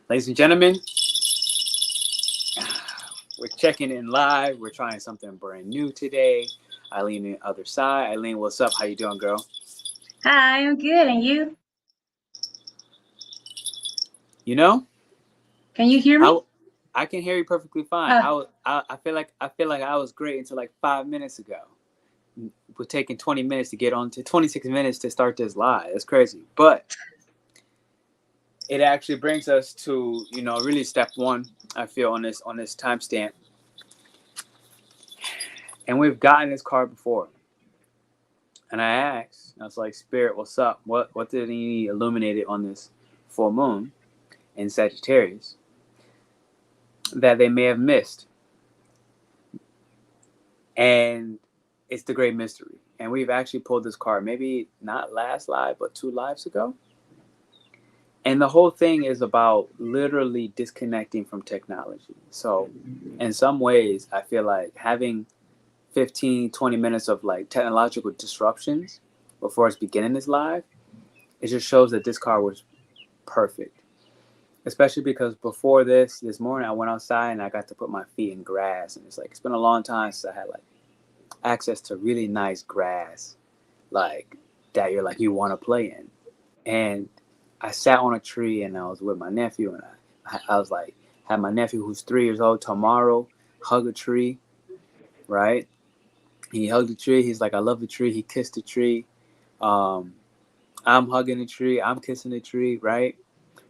Ladies and gentlemen, we're checking in live. We're trying something brand new today. Eileen on the other side. Eileen, what's up? How you doing, girl? Hi, I'm good. And you? You know, Can you hear me? I can hear you perfectly fine. Oh, I feel like I was great until like 5 minutes ago. We're taking 20 minutes to get on to 26 minutes to start this live. That's crazy. But it actually brings us to, really step one, I feel, on this timestamp. And we've gotten this card before. And I was like, Spirit, what's up? What did he illuminate it on this full moon in Sagittarius that they may have missed? And it's the great mystery. And we've actually pulled this card, maybe not last live, but 2 lives ago. And the whole thing is about literally disconnecting from technology. So in some ways, I feel like having 15, 20 minutes of like technological disruptions before it's beginning this live, it just shows that this card was perfect. Especially because before this morning, I went outside and I got to put my feet in grass. And it's been a long time since I had like access to really nice grass, like that you want to play in. And I sat on a tree and I was with my nephew, and I was like, had my nephew who's 3 years old tomorrow hug a tree, right? He hugged the tree. He's like, I love the tree. He kissed the tree. I'm hugging the tree. I'm kissing the tree, right?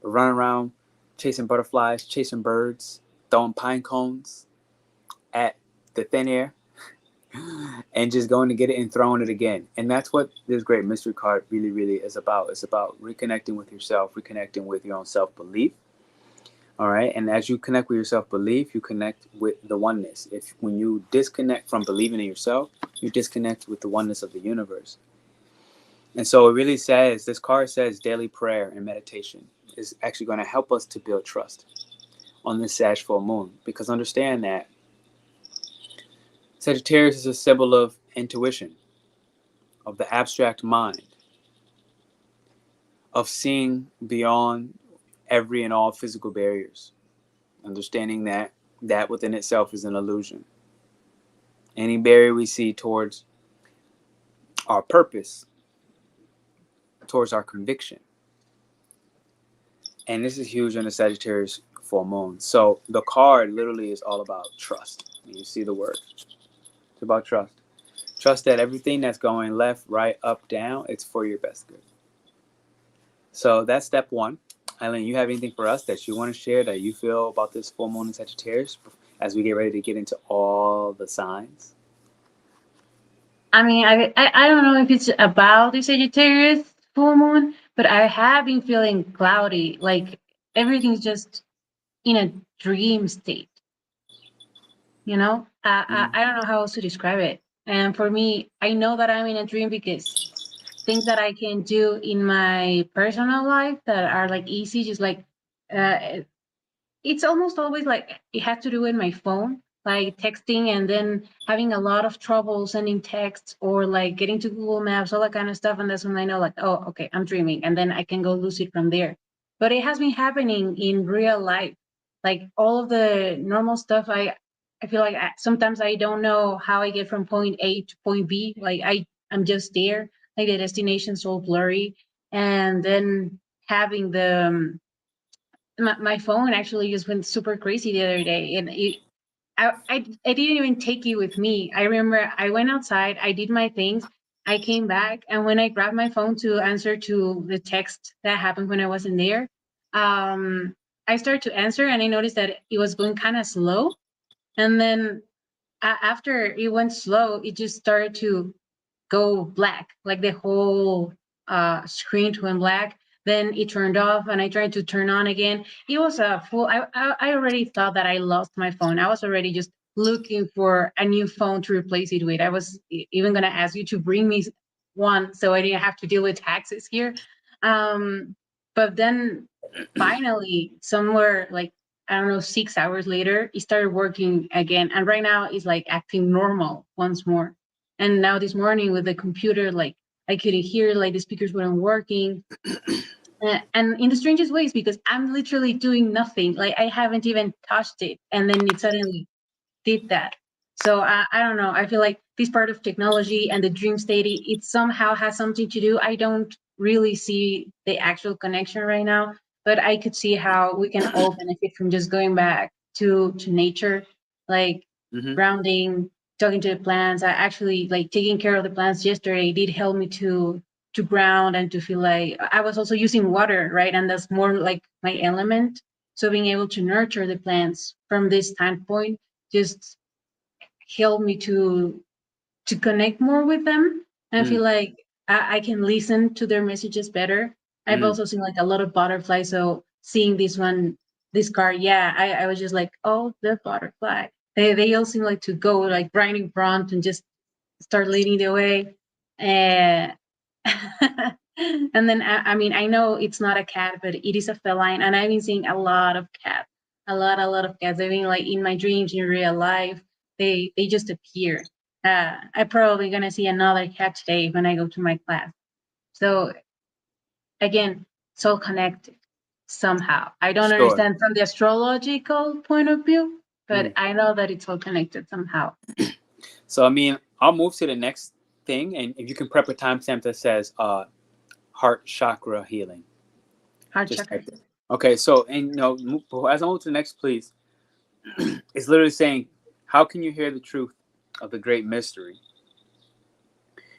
We're running around chasing butterflies, chasing birds, throwing pine cones at the thin air, and just going to get it and throwing it again. And that's what this great mystery card really, really is about. It's about reconnecting with yourself, reconnecting with your own self-belief. All right. And as you connect with your self-belief, you connect with the oneness. When you disconnect from believing in yourself, you disconnect with the oneness of the universe. And so it really says, this card says daily prayer and meditation is actually going to help us to build trust on this Sag full moon. Because understand that Sagittarius is a symbol of intuition, of the abstract mind, of seeing beyond every and all physical barriers, understanding that within itself is an illusion. Any barrier we see towards our purpose, towards our conviction. And this is huge in the Sagittarius full moon. So the card literally is all about trust. You see the word. It's about trust. Trust that everything that's going left, right, up, down, it's for your best good. So that's step one. Eileen, you have anything for us that you want to share that you feel about this full moon in Sagittarius as we get ready to get into all the signs? I mean, I don't know if it's about the Sagittarius full moon, but I have been feeling cloudy. Like everything's just in a dream state. You know, I don't know how else to describe it. And for me, I know that I'm in a dream because things that I can do in my personal life that are like easy, just like uh, it's almost always like it has to do with my phone, like texting and then having a lot of trouble sending texts or like getting to Google Maps, all that kind of stuff. And that's when I know, like, oh, okay, I'm dreaming. And then I can go lose it from there. But it has been happening in real life. Like all of the normal stuff, I feel like sometimes I don't know how I get from point A to point B. Like I'm just there, like the destination's all blurry. And then having my phone actually just went super crazy the other day, and I didn't even take it with me. I remember I went outside, I did my things, I came back, and when I grabbed my phone to answer to the text that happened when I wasn't there, I started to answer, and I noticed that it was going kind of slow, and then after it went slow, it just started to go black, like the whole screen went black. Then it turned off, and I tried to turn on again. It was a full. I already thought that I lost my phone. I was already just looking for a new phone to replace it with. I was even gonna ask you to bring me one so I didn't have to deal with taxes here. But then finally, somewhere like I don't know, 6 hours later, it started working again, and right now it's like acting normal once more. And now this morning with the computer, like I couldn't hear, like the speakers weren't working. And in the strangest ways, because I'm literally doing nothing. Like I haven't even touched it, and then it suddenly did that. So I don't know. I feel like this part of technology and the dream state, it somehow has something to do. I don't really see the actual connection right now, but I could see how we can all benefit from just going back to nature, like Mm-hmm. grounding, talking to the plants. I actually like taking care of the plants yesterday did help me to ground and to feel like I was also using water, right? And that's more like my element. So being able to nurture the plants from this standpoint just help me to connect more with them and feel Mm, like I can listen to their messages better. I've mm, also seen like a lot of butterflies. So seeing this card, yeah, I was just like, oh, the butterfly. They all seem like to go like right in front and just start leading the way. And and then I mean, I know it's not a cat, but it is a feline, and I've been seeing a lot of cats, a lot of cats. They've been like in my dreams in real life. They just appear. I'm probably gonna see another cat today when I go to my class. So again, it's all connected somehow. I don't sure. understand from the astrological point of view, but Mm. I know that it's all connected somehow. So I mean, I'll move to the next thing, and if you can prep a timestamp that says heart chakra healing, Heart just chakra. type it. Okay, so and as I move to the next, please, it's literally saying, how can you hear the truth of the great mystery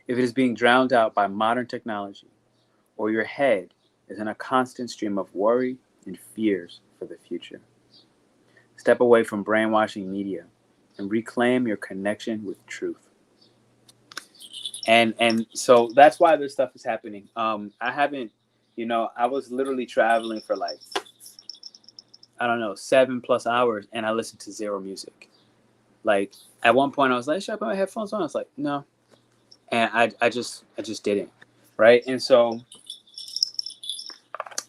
if it is being drowned out by modern technology, or your head is in a constant stream of worry and fears for the future? Step away from brainwashing media and reclaim your connection with truth. And so that's why this stuff is happening. I haven't, I was literally traveling for like, I don't know, 7+ hours, and I listened to zero music. Like at one point I was like, should I put my headphones on? I was like, no. And I just didn't. Right. And so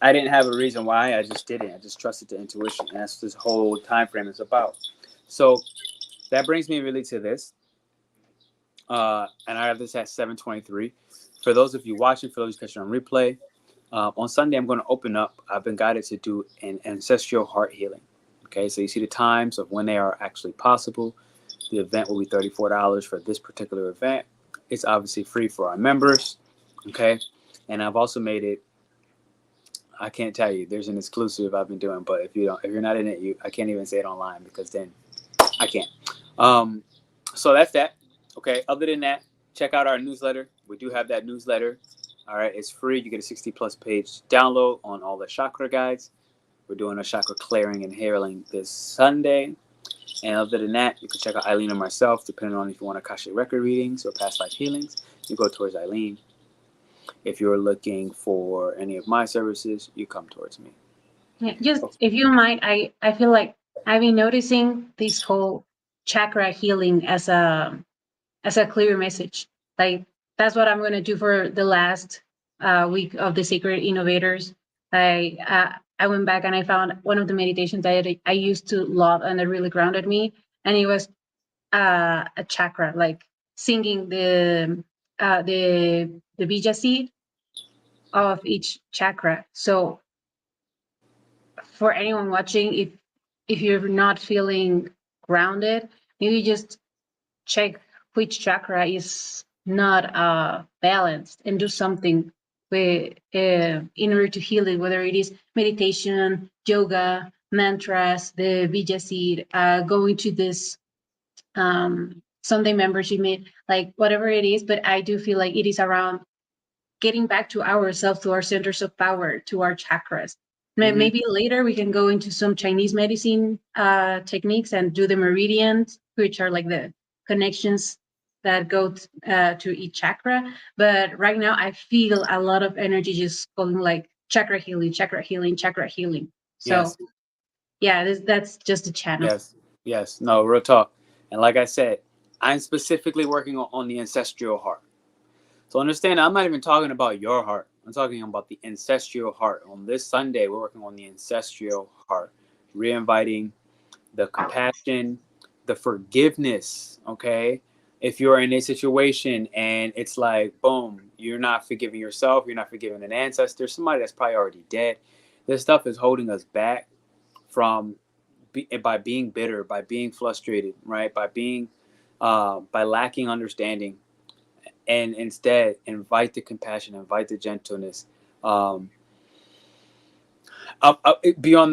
I didn't have a reason why. I just didn't. I just trusted the intuition. And that's what this whole time frame is about. So that brings me really to this. And I have this at 7:23. For those of you watching, for those catching on replay, on Sunday I'm going to open up. I've been guided to do an ancestral heart healing. Okay, so you see the times of when they are actually possible. The event will be $34 for this particular event. It's obviously free for our members. Okay, and I've also made it. I can't tell you. There's an exclusive I've been doing, but if you're not in it, I can't even say it online because then I can't. Um, so that's that. Okay. Other than that, check out our newsletter. We do have that newsletter. All right. It's free. You get a 60+ page download on all the chakra guides. We're doing a chakra clearing and healing this Sunday. And other than that, you can check out Eileen or myself, depending on if you want Akashic record readings or past life healings. You go towards Eileen. If you're looking for any of my services, you come towards me. Yeah, just Oh. if you mind, I feel like I've been noticing this whole chakra healing as a clear message. Like that's what I'm gonna do for the last week of the Sacred Innovators. I went back and I found one of the meditations that I used to love and that really grounded me, and it was a chakra, like singing the bija seed of each chakra. So for anyone watching, if you're not feeling grounded, maybe just check which chakra is not balanced and do something with in order to heal it, whether it is meditation, yoga, mantras, the bija seed, going to this Sunday membership meet, like whatever it is. But I do feel like it is around getting back to ourselves, to our centers of power, to our chakras. Mm-hmm. Maybe later we can go into some Chinese medicine techniques and do the meridians, which are like the connections that go to each chakra. But right now, I feel a lot of energy just going like chakra healing, chakra healing, chakra healing. So Yes. yeah, that's just a channel. Yes. Yes. No, real talk. And like I said, I'm specifically working on the ancestral heart. So understand, I'm not even talking about your heart. I'm talking about the ancestral heart. On this Sunday, we're working on the ancestral heart, re-inviting the compassion, the forgiveness, okay? If you're in a situation and it's like, boom, you're not forgiving yourself, you're not forgiving an ancestor, somebody that's probably already dead, this stuff is holding us back from by being bitter, by being frustrated, right? By lacking understanding, and instead invite the compassion, invite the gentleness. Beyond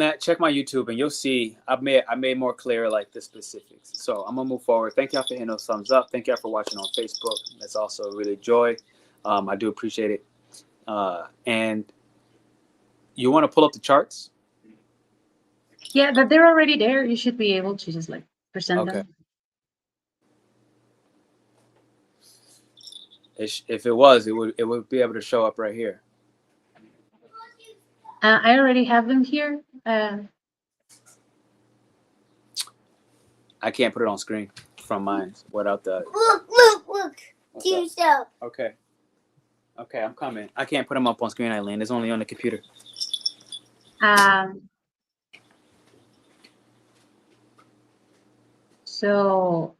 that, check my YouTube and you'll see I made more clear like the specifics. So I'm gonna move forward. Thank y'all for hitting those thumbs up. Thank y'all for watching on Facebook. That's also really joy. I do appreciate it. And you want to pull up the charts? Yeah, but they're already there. You should be able to just like present Okay. them. If it was, it would be able to show up right here. I already have them here. I can't put it on screen from mine without the. Look. To yourself. Okay. Okay, I'm coming. I can't put them up on screen, Eileen. It's only on the computer. So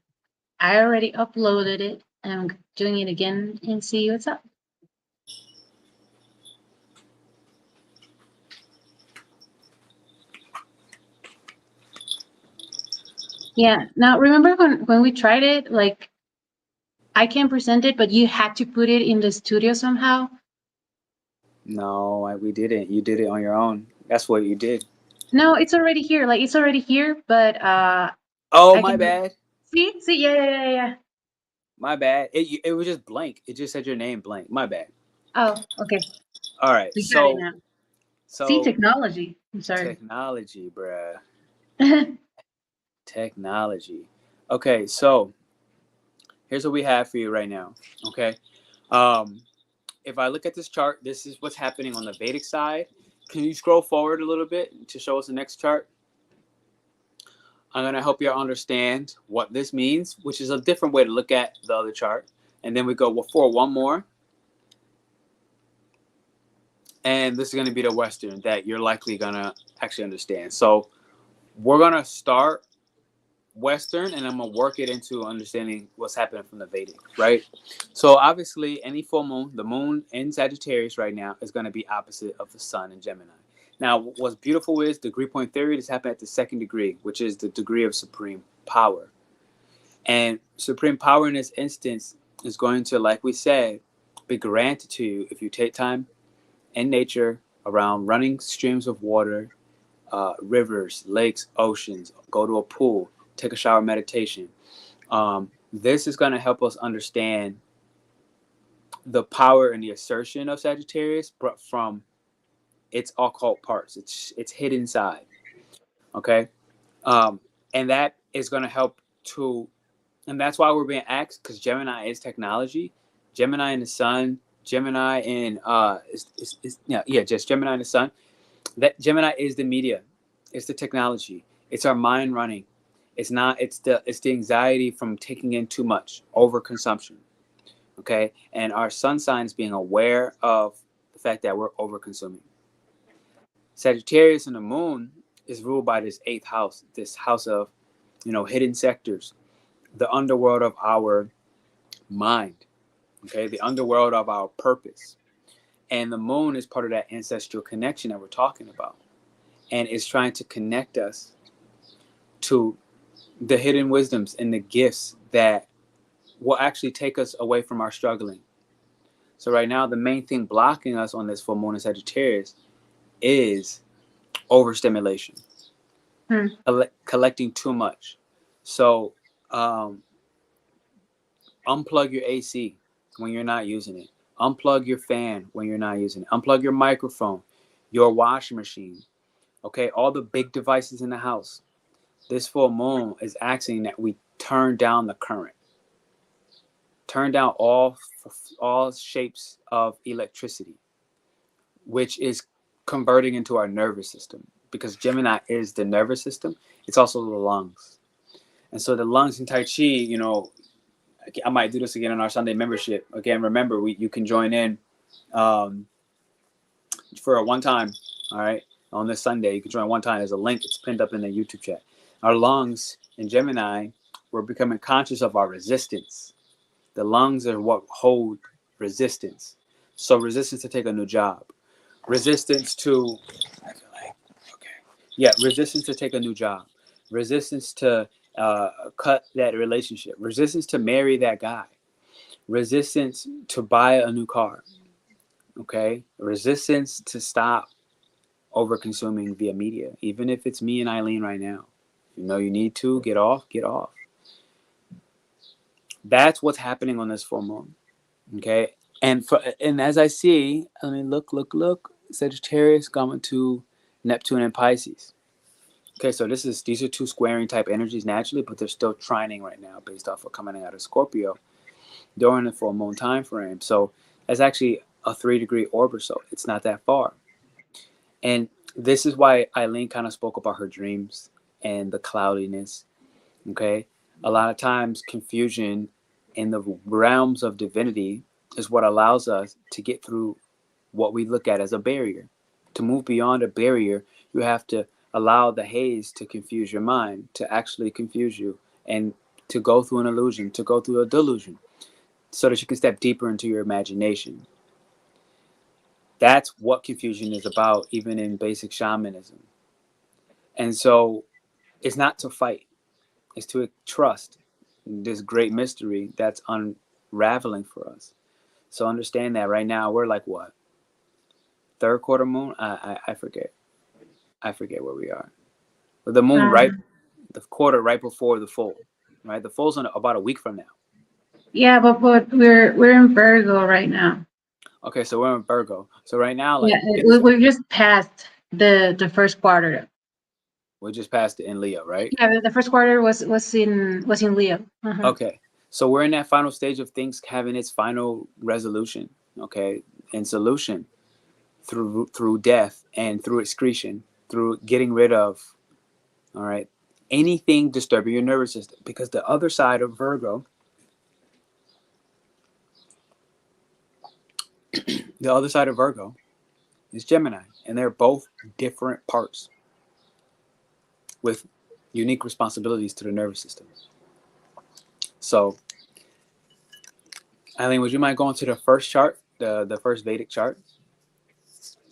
I already uploaded it. I'm doing it again and see what's up. Yeah. Now remember when we tried it, like I can present it, but you had to put it in the studio somehow. No, we didn't. You did it on your own. That's what you did. No, it's already here. Like it's already here, but Oh, my bad. See, yeah. My bad. It was just blank. It just said your name blank. My bad. Oh, okay. All right. We got it now. See, technology. I'm sorry. Technology, bruh. Technology. Okay, so here's what we have for you right now. Okay. If I look at this chart, this is what's happening on the Vedic side. Can you scroll forward a little bit to show us the next chart? I'm going to help you understand what this means, which is a different way to look at the other chart. And then we go for one more. And this is going to be the Western that you're likely going to actually understand. So we're going to start Western, and I'm going to work it into understanding what's happening from the Vedic, right? So obviously, any full moon, the moon in Sagittarius right now is going to be opposite of the sun in Gemini. Now, what's beautiful is degree point theory is happening at the second degree, which is the degree of supreme power. And supreme power in this instance is going to, like we said, be granted to you if you take time in nature around running streams of water, rivers, lakes, oceans, go to a pool, take a shower, meditation. This is going to help us understand the power and the assertion of Sagittarius, but from its occult parts, its hidden side. Okay, and that is going to help to, and that's why we're being asked, because Gemini is technology. Gemini and the Sun. Gemini and just Gemini and the Sun. That Gemini is the media. It's the technology. It's our mind running. It's not. It's the anxiety from taking in too much, overconsumption. Okay, and our sun signs being aware of the fact that we're overconsuming. Sagittarius and the moon is ruled by this 8th house, this house of, hidden sectors, the underworld of our mind. Okay, the underworld of our purpose, and the moon is part of that ancestral connection that we're talking about, and it's trying to connect us to the hidden wisdoms and the gifts that will actually take us away from our struggling. So right now, the main thing blocking us on this full moon in Sagittarius is overstimulation, collecting too much. So unplug your AC when you're not using it. Unplug your fan when you're not using it. Unplug your microphone, your washing machine. Okay, all the big devices in the house. This full moon is asking that we turn down the current. Turn down all shapes of electricity, which is converting into our nervous system, because Gemini is the nervous system. It's also the lungs. And so the lungs in Tai Chi, I might do this again on our Sunday membership. Again, remember, you can join in for a one time, all right? On this Sunday, you can join one time. There's a link. It's pinned up in the YouTube chat. Our lungs in Gemini, we're becoming conscious of our resistance. The lungs are what hold resistance. So resistance to take a new job, resistance to, I feel like, okay, yeah, resistance to take a new job, resistance to cut that relationship, resistance to marry that guy, resistance to buy a new car, okay, resistance to stop over consuming via media, even if it's me and Eileen right now. You know you need to get off, get off. That's what's happening on this full moon. Okay. And as I see, I mean, look, Sagittarius going to Neptune and Pisces. Okay, so these are two squaring type energies naturally, but they're still trining right now based off of coming out of Scorpio during the full moon time frame. So that's actually a 3-degree orb or so. It's not that far. And this is why Eileen kind of spoke about her dreams and the cloudiness. Okay. A lot of times confusion in the realms of divinity is what allows us to get through what we look at as a barrier. To move beyond a barrier, you have to allow the haze to confuse your mind, to actually confuse you, and to go through an illusion, to go through a delusion, so that you can step deeper into your imagination. That's what confusion is about, even in basic shamanism. And so it's not to fight, it's to trust this great mystery that's unraveling for us. So understand that right now we're like what? Third quarter moon? I forget. I forget where we are. But the moon right, the quarter right before the full, right? The full's on about a week from now. Yeah, but we're in Virgo right now. Okay, so we're in Virgo. So right now, Yeah, like it's, we just passed the first quarter. we just passed it in Leo, right? Yeah, the first quarter was in Leo. Uh-huh. Okay, so we're in that final stage of things having its final resolution, okay, and solution through death and through excretion, through getting rid of, all right, anything disturbing your nervous system. Because the other side of Virgo, the other side of Virgo is Gemini, and they're both different parts with unique responsibilities to the nervous system. So, Eileen, would you mind going to the first chart, the first Vedic chart?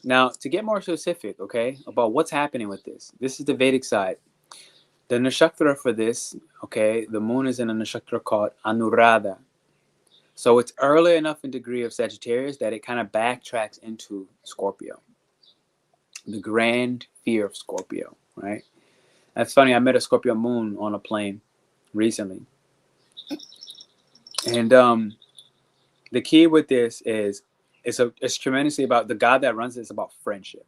Now, to get more specific, okay, about what's happening with this. This is the Vedic side. The nakshatra for this, okay, the moon is in a nakshatra called Anuradha. So it's early enough in degree of Sagittarius that it kind of backtracks into Scorpio. The grand fear of Scorpio, right? That's funny. I met a Scorpio moon on a plane recently. And the key with this is it's tremendously about the God that runs it is about friendship.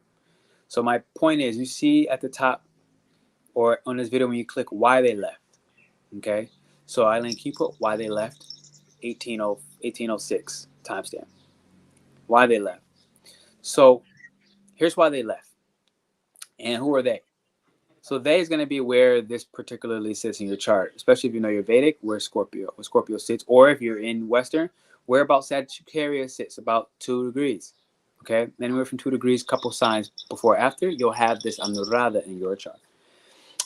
So my point is, you see at the top or on this video when you click why they left, okay? So Eileen, can you put why they left? 1806 timestamp. Why they left. So here's why they left. And who are they? So they is going to be where this particularly sits in your chart, especially if you know your Vedic, where Scorpio sits, or if you're in Western, where about Sagittarius sits, about 2 degrees. Okay, anywhere from 2 degrees, couple signs before or after, you'll have this Anuradha in your chart.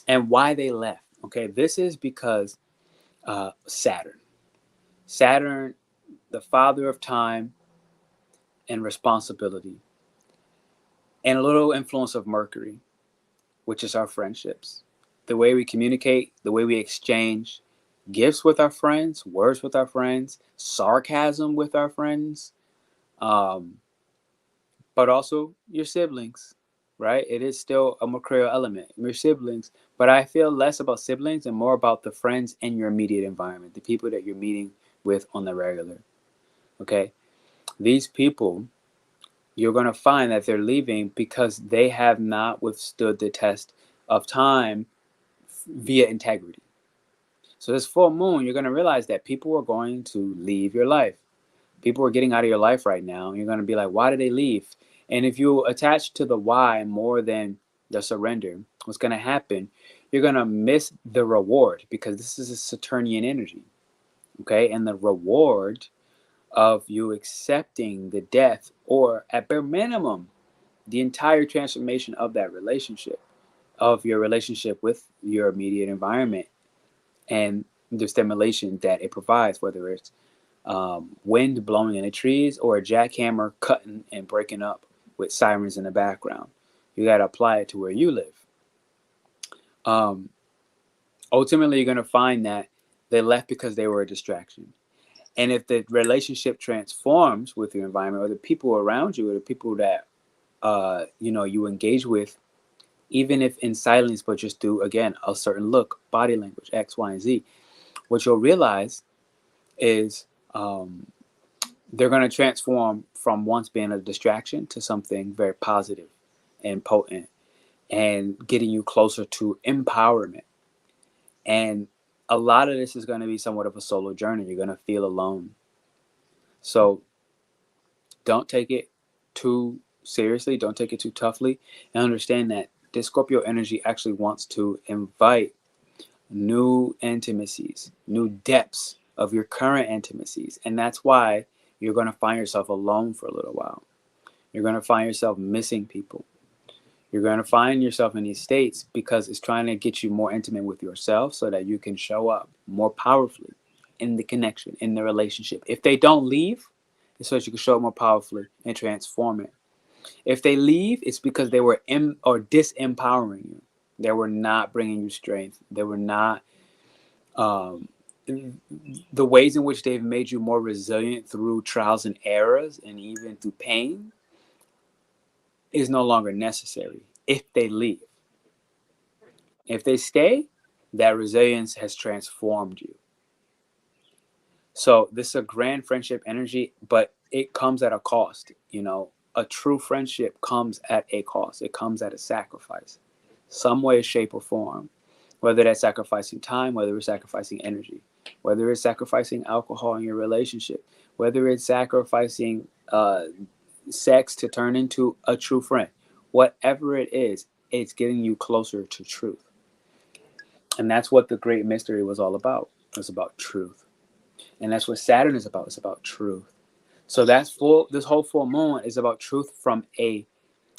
And why they left? Okay, this is because Saturn, the father of time and responsibility, and a little influence of Mercury, which is our friendships, the way we communicate, the way we exchange gifts with our friends, words with our friends, sarcasm with our friends, but also your siblings, right? It is still a Mercurial element, your siblings, but I feel less about siblings and more about the friends in your immediate environment, the people that you're meeting with on the regular, okay? These people, you're going to find that they're leaving because they have not withstood the test of time via integrity. So this full moon, you're going to realize that people are going to leave your life. People are getting out of your life right now. You're going to be like, why did they leave? And if you attach to the why more than the surrender, what's going to happen, you're going to miss the reward because this is a Saturnian energy. Okay. And the reward of you accepting the death, or at bare minimum, the entire transformation of that relationship, of your relationship with your immediate environment, and the stimulation that it provides, whether it's wind blowing in the trees, or a jackhammer cutting and breaking up with sirens in the background. You got to apply it to where you live. Ultimately, you're going to find that they left because they were a distraction. And if the relationship transforms with your environment, or the people around you, or the people that you engage with, even if in silence, but just through, again, a certain look, body language, X, Y, and Z, what you'll realize is they're going to transform from once being a distraction to something very positive and potent, and getting you closer to empowerment. And a lot of this is going to be somewhat of a solo journey. You're going to feel alone. So don't take it too seriously. Don't take it too toughly. And understand that this Scorpio energy actually wants to invite new intimacies, new depths of your current intimacies. And that's why you're going to find yourself alone for a little while. You're going to find yourself missing people. You're going to find yourself in these states because it's trying to get you more intimate with yourself so that you can show up more powerfully in the connection, in the relationship. If they don't leave, it's so that you can show up more powerfully and transform it. If they leave, it's because they were disempowering you. They were not bringing you strength. They were not the ways in which they've made you more resilient through trials and errors and even through pain is no longer necessary if they leave. If they stay, that resilience has transformed you. So this is a grand friendship energy, but it comes at a cost. A true friendship comes at a cost. It comes at a sacrifice, some way, shape, or form. Whether that's sacrificing time, whether it's sacrificing energy, whether it's sacrificing alcohol in your relationship, whether it's sacrificing sex to turn into a true friend. Whatever it is, it's getting you closer to truth. And that's what the great mystery was all about. It's about truth. And that's what Saturn is about. It's about truth. So this whole full moon is about truth from a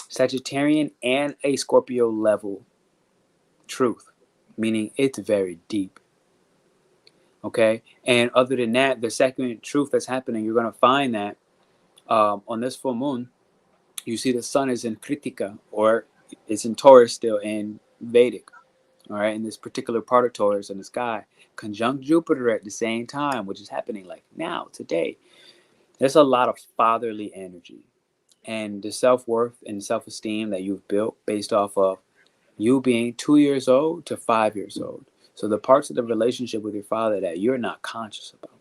Sagittarian and a Scorpio level truth, meaning it's very deep. Okay? And other than that, the second truth that's happening, you're going to find that on this full moon, you see the sun is in Kritika, or it's in Taurus still in Vedic. All right, in this particular part of Taurus in the sky, conjunct Jupiter at the same time, which is happening like now, today. There's a lot of fatherly energy, and the self-worth and self-esteem that you've built based off of you being 2 years old to 5 years old. So the parts of the relationship with your father that you're not conscious about,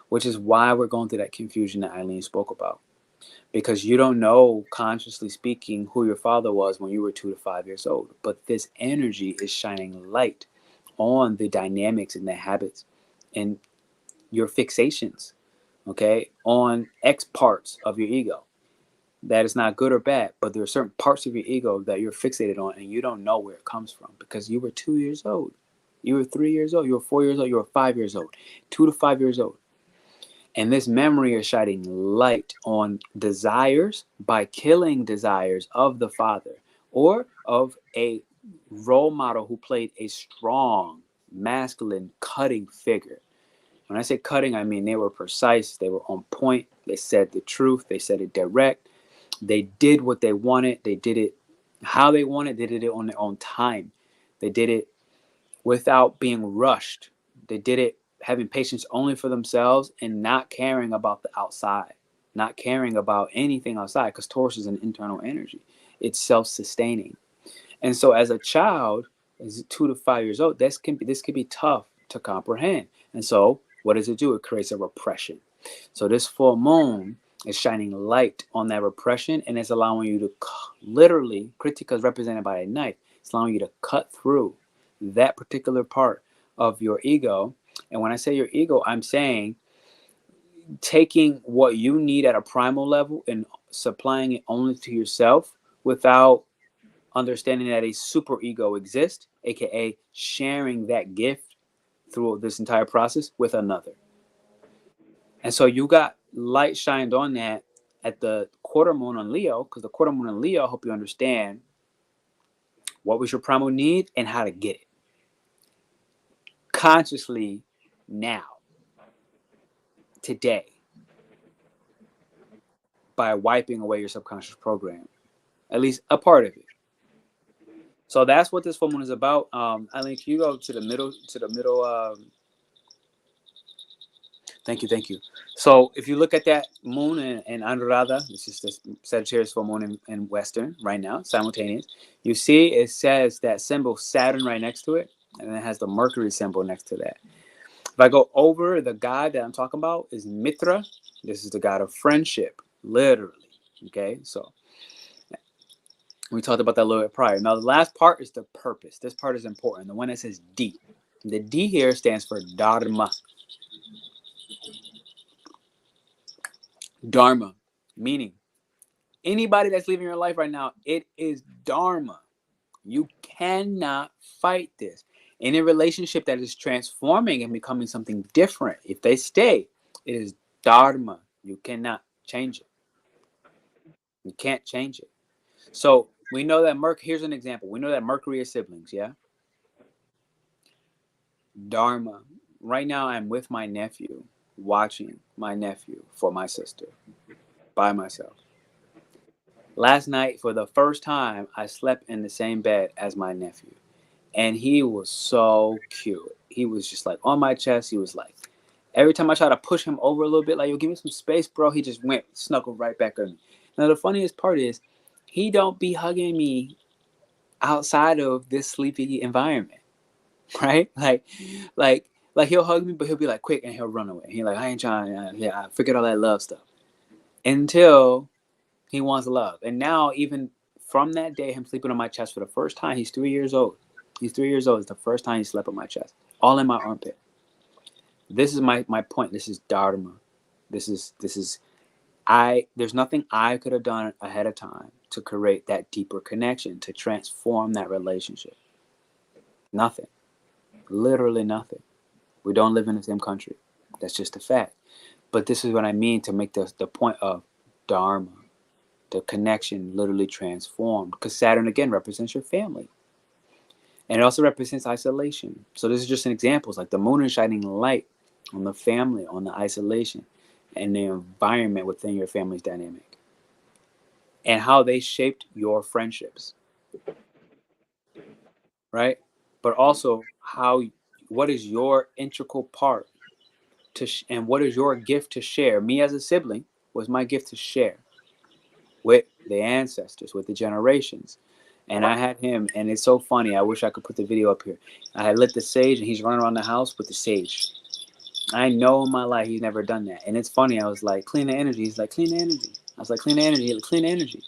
which is why we're going through that confusion that Eileen spoke about. Because you don't know, consciously speaking, who your father was when you were 2 to 5 years old. But this energy is shining light on the dynamics and the habits and your fixations, okay, on X parts of your ego. That is not good or bad, but there are certain parts of your ego that you're fixated on and you don't know where it comes from because you were 2 years old. You were 3 years old. You were 4 years old. You were 5 years old. 2 to 5 years old. And this memory is shining light on desires by killing desires of the father or of a role model who played a strong, masculine, cutting figure. When I say cutting, I mean they were precise, they were on point, they said the truth, they said it direct, they did what they wanted, they did it how they wanted, they did it on their own time. They did it without being rushed. They did it having patience only for themselves and not caring about the outside, not caring about anything outside, because Taurus is an internal energy. It's self-sustaining. And so as a child, as 2 to 5 years old, this can be tough to comprehend. And so what does it do? It creates a repression. So this full moon is shining light on that repression, and it's allowing you to literally, Kritika is represented by a knife. It's allowing you to cut through that particular part of your ego. And when I say your ego, I'm saying taking what you need at a primal level and supplying it only to yourself without understanding that a super ego exists, aka sharing that gift through this entire process with another. And so you got light shined on that at the quarter moon on Leo, because the quarter moon on Leo help you understand what was your primal need and how to get it consciously now. today by wiping away your subconscious program, at least a part of it. So that's what this full moon is about. Eileen, can you go to the middle? Thank you. So if you look at that moon in Anuradha, this is the Sagittarius full moon in Western right now, simultaneous. You see it says that symbol Saturn right next to it, and it has the Mercury symbol next to that. If I go over, the god that I'm talking about is Mitra. This is the god of friendship, literally. Okay, so we talked about that a little bit prior. Now, the last part is the purpose. This part is important. The one that says D. The D here stands for Dharma. Dharma, meaning anybody that's living your life right now, it is Dharma. You cannot fight this. In a relationship that is transforming and becoming something different, if they stay, it is Dharma. You cannot change it. You can't change it. So we know that here's an example. We know that Mercury is siblings, yeah? Dharma. Right now I'm with my nephew, watching my nephew for my sister by myself. Last night, for the first time, I slept in the same bed as my nephew. And he was so cute. He was just like on my chest. He was like, every time I try to push him over a little bit, like, yo, give me some space, bro, he just went, snuggled right back on me. Now, the funniest part is, he don't be hugging me outside of this sleepy environment, right? Like he'll hug me, but he'll be like, quick, and he'll run away. He's like, I ain't trying, yeah, I forget all that love stuff. Until he wants love. And now, even from that day, him sleeping on my chest for the first time, he's 3 years old. He's 3 years old. It's the first time he slept on my chest, all in my armpit. This is my point. This is Dharma. There's nothing I could have done ahead of time to create that deeper connection, to transform that relationship. Nothing. Literally nothing. We don't live in the same country. That's just a fact. But this is what I mean to make the point of Dharma. The connection literally transformed, because Saturn again represents your family, and it also represents isolation. So this is just an example. It's like the moon is shining light on the family, on the isolation, and the environment within your family's dynamic, and how they shaped your friendships, right? But also what is your integral part and what is your gift to share? Me as a sibling was my gift to share with the ancestors, with the generations. And I had him, and it's so funny. I wish I could put the video up here. I had lit the sage, and he's running around the house with the sage. I know in my life he's never done that. And it's funny. I was like, clean the energy. He's like, clean the energy. I was like, clean the energy, clean the energy.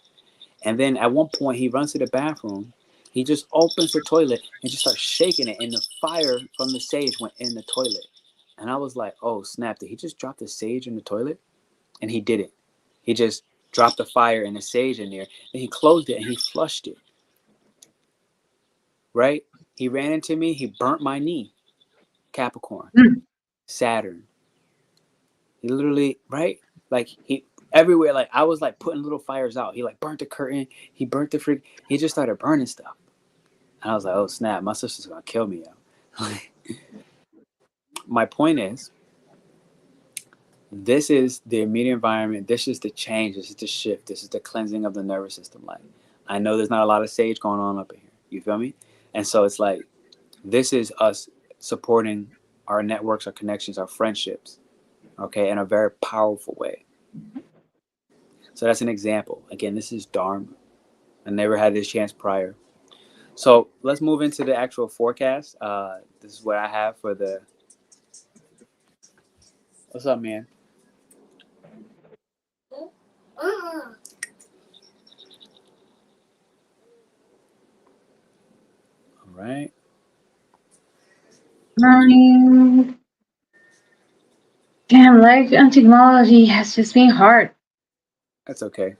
And then at one point, he runs to the bathroom. He just opens the toilet and just starts shaking it, and the fire from the sage went in the toilet. And I was like, oh, snap. Did he just drop the sage in the toilet? And he didn't. He just dropped the fire and the sage in there, and he closed it and he flushed it. Right? He ran into me. He burnt my knee. Capricorn. Saturn. He literally, right? Like he everywhere. Like I was like putting little fires out. He like burnt the curtain. He burnt the freak. He just started burning stuff. And I was like, oh snap! My sister's gonna kill me. My point is, this is the immediate environment. This is the change. This is the shift. This is the cleansing of the nervous system. Like I know there's not a lot of sage going on up in here. You feel me? And so it's like, this is us supporting our networks, our connections, our friendships, okay, in a very powerful way. So that's an example. Again, this is Dharma. I never had this chance prior. So let's move into the actual forecast. This is what I have for the... What's up, man? All right. Damn, life and technology has just been hard. That's okay.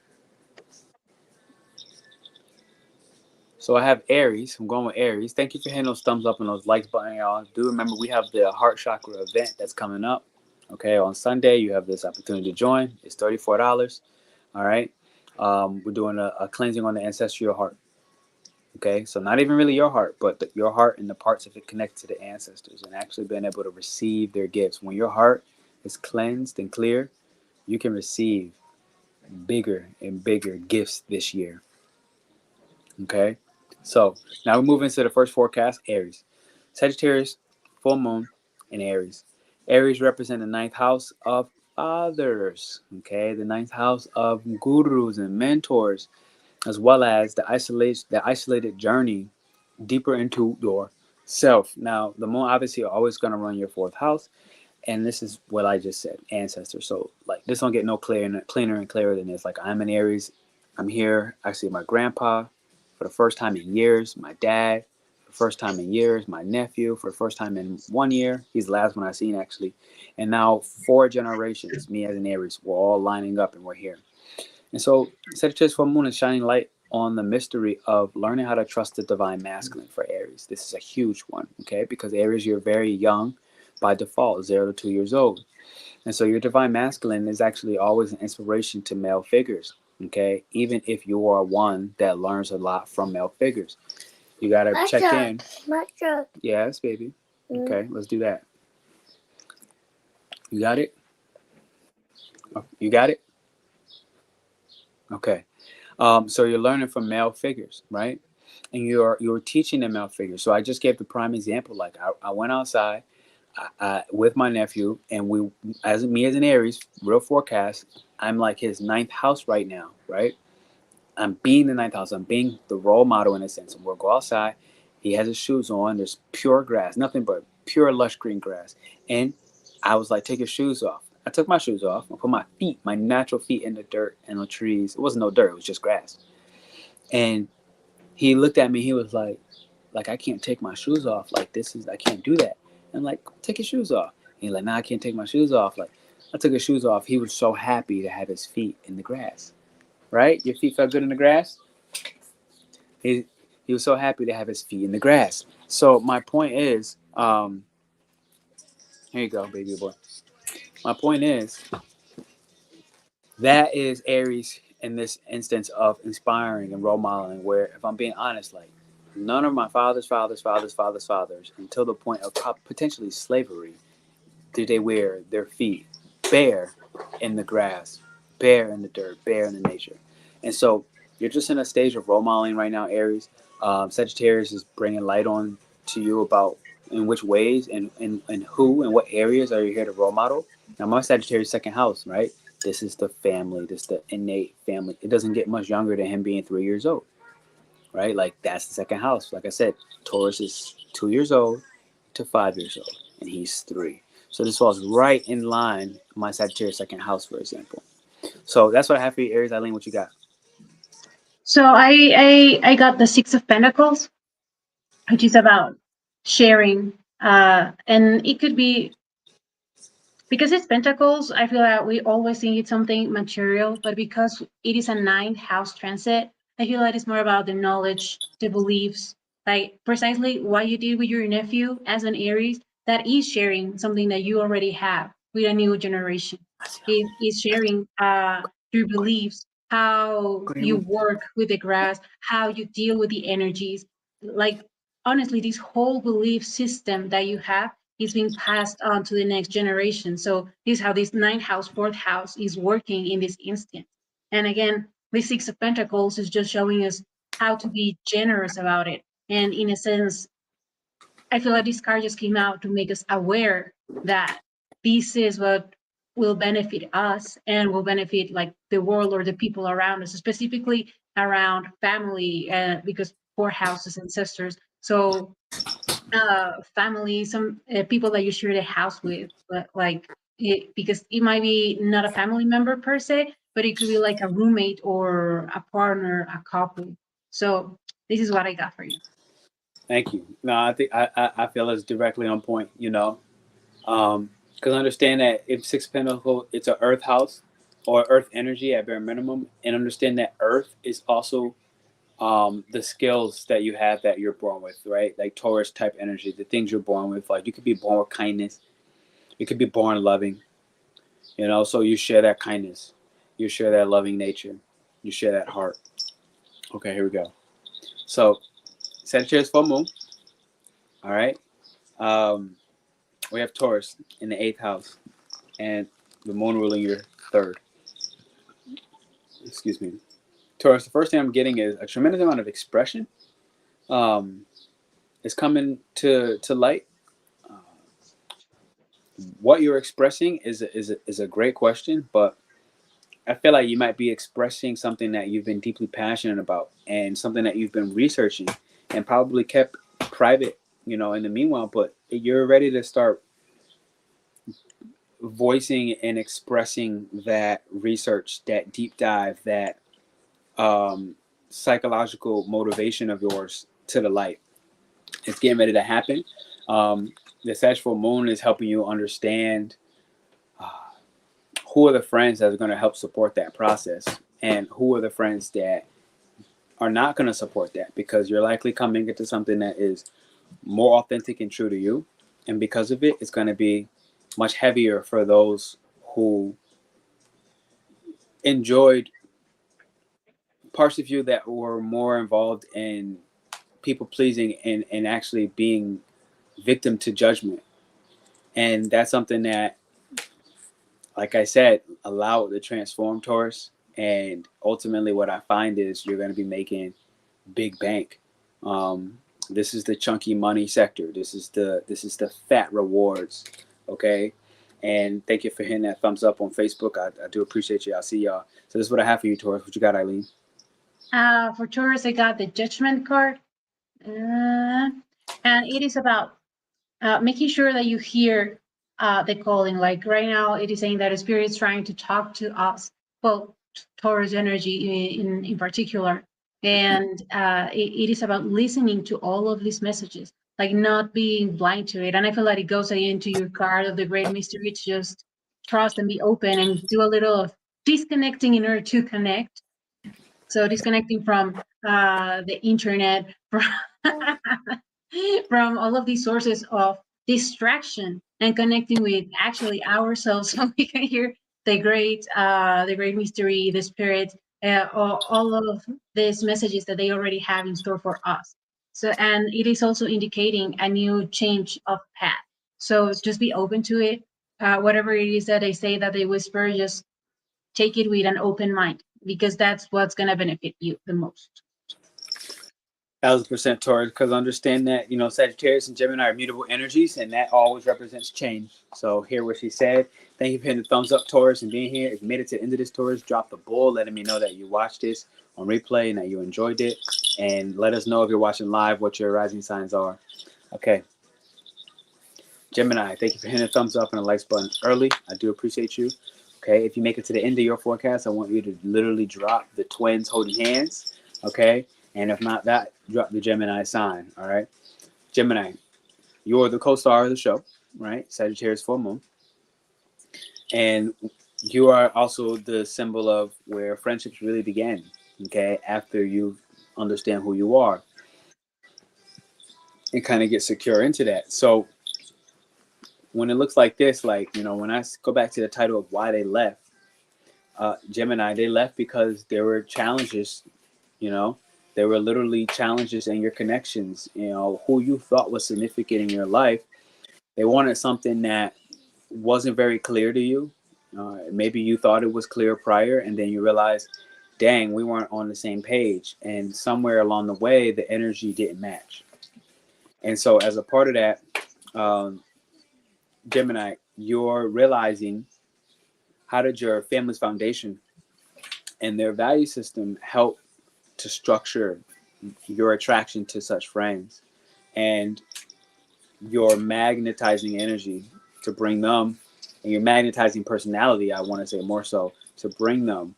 So I have Aries. I'm going with Aries. Thank you for hitting those thumbs up and those likes button, y'all. Do remember we have the Heart Chakra event that's coming up. Okay, on Sunday, you have this opportunity to join. It's $34. All right. We're doing a cleansing on the ancestral heart. Okay, so not even really your heart, but your heart and the parts of it connected to the ancestors and actually being able to receive their gifts. When your heart is cleansed and clear, you can receive bigger and bigger gifts this year. Okay? So now we move into the first forecast, Aries. Sagittarius, full moon in Aries. Aries represent the ninth house of fathers. Okay, the ninth house of gurus and mentors, as well as the isolated journey deeper into your self. Now, the moon obviously always going to run your fourth house, and this is what I just said, ancestor. So like this don't get no cleaner and clearer than this. Like I'm in Aries, I'm here. I see my grandpa for the first time in years, my dad for the first time in years, my nephew for the first time in 1 year. He's the last one I seen actually, and now 4 generations. Me as an Aries, we're all lining up and we're here. And so Sagittarius full moon is shining light on the mystery of learning how to trust the divine masculine for Aries. This is a huge one, okay? Because Aries, you're very young by default, 0 to 2 years old. And so your divine masculine is actually always an inspiration to male figures, okay? Even if you are one that learns a lot from male figures. You got to check in. Yes, baby. Okay, let's do that. You got it? You got it? Okay. So you're learning from male figures, right? And you're teaching the male figures. So I just gave the prime example. Like I went outside with my nephew, and we, as me as an Aries, real forecast, I'm like his ninth house right now, right? I'm being the ninth house. I'm being the role model in a sense. And we'll go outside. He has his shoes on. There's pure grass, nothing but pure lush green grass. And I was like, take your shoes off. I took my shoes off. I put my feet, my natural feet, in the dirt and the trees. It wasn't no dirt. It was just grass. And he looked at me. He was like I can't take my shoes off. Like I can't do that. And I'm like, take your shoes off. And he's like, nah, I can't take my shoes off. Like I took his shoes off. He was so happy to have his feet in the grass. Right? Your feet felt good in the grass? He was so happy to have his feet in the grass. So my point is, here you go, baby boy. My point is, that is Aries in this instance of inspiring and role modeling, where, if I'm being honest, like none of my fathers, until the point of potentially slavery, did they wear their feet bare in the grass, bare in the dirt, bare in the nature. And so you're just in a stage of role modeling right now, Aries. Sagittarius is bringing light on to you about in which ways and who and what areas are you here to role model. Now, my Sagittarius second house, right? This is the family. This is the innate family. It doesn't get much younger than him being 3 years old, right? Like that's the second house. Like I said, Taurus is 2 years old to 5 years old, and he's 3. So this falls right in line with my Sagittarius second house, for example. So that's what I have for you, Aries. Eileen, what you got? So I got the Six of Pentacles, which is about sharing, and it could be because it's Pentacles. I feel that we always think it's something material, but because it is a ninth house transit, I feel that it's more about the knowledge, the beliefs, like precisely what you did with your nephew as an Aries. That is sharing something that you already have with a new generation. It is sharing your beliefs, how you work with the grass, how you deal with the energies. Like honestly, this whole belief system that you have is being passed on to the next generation. So this is how this ninth house, fourth house is working in this instant. And again, the Six of Pentacles is just showing us how to be generous about it. And in a sense, I feel like this card just came out to make us aware that this is what will benefit us and will benefit like the world or the people around us, specifically around family, because four houses, ancestors. So family, some people that you share the house with, but like because it might be not a family member per se, but it could be like a roommate or a partner, a couple. So this is what I got for you. Thank you. No, I think I feel it's directly on point. Because understand that if Six of Pentacles, it's an Earth house or Earth energy at bare minimum, and understand that Earth is also the skills that you have that you're born with, right? Like Taurus type energy, the things you're born with. Like you could be born with kindness, you could be born loving, so you share that kindness, you share that loving nature, you share that heart. Okay, here we go. So Sagittarius full moon. All right. We have Taurus in the 8th house. and the moon ruling your third. Excuse me. Taurus, the first thing I'm getting is a tremendous amount of expression is coming to light. What you're expressing is a great question, but I feel like you might be expressing something that you've been deeply passionate about and something that you've been researching and probably kept private, in the meanwhile, but you're ready to start voicing and expressing that research, that deep dive, that psychological motivation of yours to the light. It's getting ready to happen. The Sagittarius moon is helping you understand who are the friends that are going to help support that process and who are the friends that are not going to support that, because you're likely coming into something that is more authentic and true to you. And because of it, it's going to be much heavier for those who enjoyed parts of you that were more involved in people pleasing and actually being victim to judgment. And that's something that, like I said, allow it to transform, Taurus. And ultimately what I find is you're going to be making big bank. This is the chunky money sector. This is the fat rewards. Okay. And thank you for hitting that thumbs up on Facebook. I do appreciate you. I'll see y'all. So this is what I have for you, Taurus. What you got, Eileen? For Taurus, I got the Judgment card. And it is about making sure that you hear the calling. Like right now, it is saying that a spirit is trying to talk to us. Well, Taurus energy in particular. And it is about listening to all of these messages, like not being blind to it. And I feel like it goes into your card of the great mystery to just trust and be open and do a little of disconnecting in order to connect. So disconnecting from the internet, from all of these sources of distraction, and connecting with actually ourselves, so we can hear the great mystery, the spirit, all of these messages that they already have in store for us. So, and it is also indicating a new change of path. So just be open to it. Whatever it is that they say that they whisper, just take it with an open mind, because that's what's going to benefit you the most. 1,000% Taurus, because understand that, Sagittarius and Gemini are mutable energies, and that always represents change. So hear what she said. Thank you for hitting the thumbs up, Taurus, and being here. If you made it to the end of this, Taurus, drop the ball, letting me know that you watched this on replay and that you enjoyed it. And let us know if you're watching live what your rising signs are. Okay. Gemini, thank you for hitting the thumbs up and the likes button early. I do appreciate you. Okay. If you make it to the end of your forecast, I want you to literally drop the twins holding hands. Okay. And if not that, drop the Gemini sign. All right. Gemini, you're the co-star of the show, right? Sagittarius full moon. And you are also the symbol of where friendships really began. Okay. After you understand who you are and kind of get secure into that. So when it looks like this, when I go back to the title of why they left, Gemini, they left because there were challenges, there were literally challenges in your connections, who you thought was significant in your life. They wanted something that wasn't very clear to you. Maybe you thought it was clear prior, and then you realize, dang, we weren't on the same page. And somewhere along the way, the energy didn't match. And so as a part of that, Gemini, you're realizing, how did your family's foundation and their value system help to structure your attraction to such friends and your magnetizing energy to bring them, and your magnetizing personality, I want to say more so, to bring them.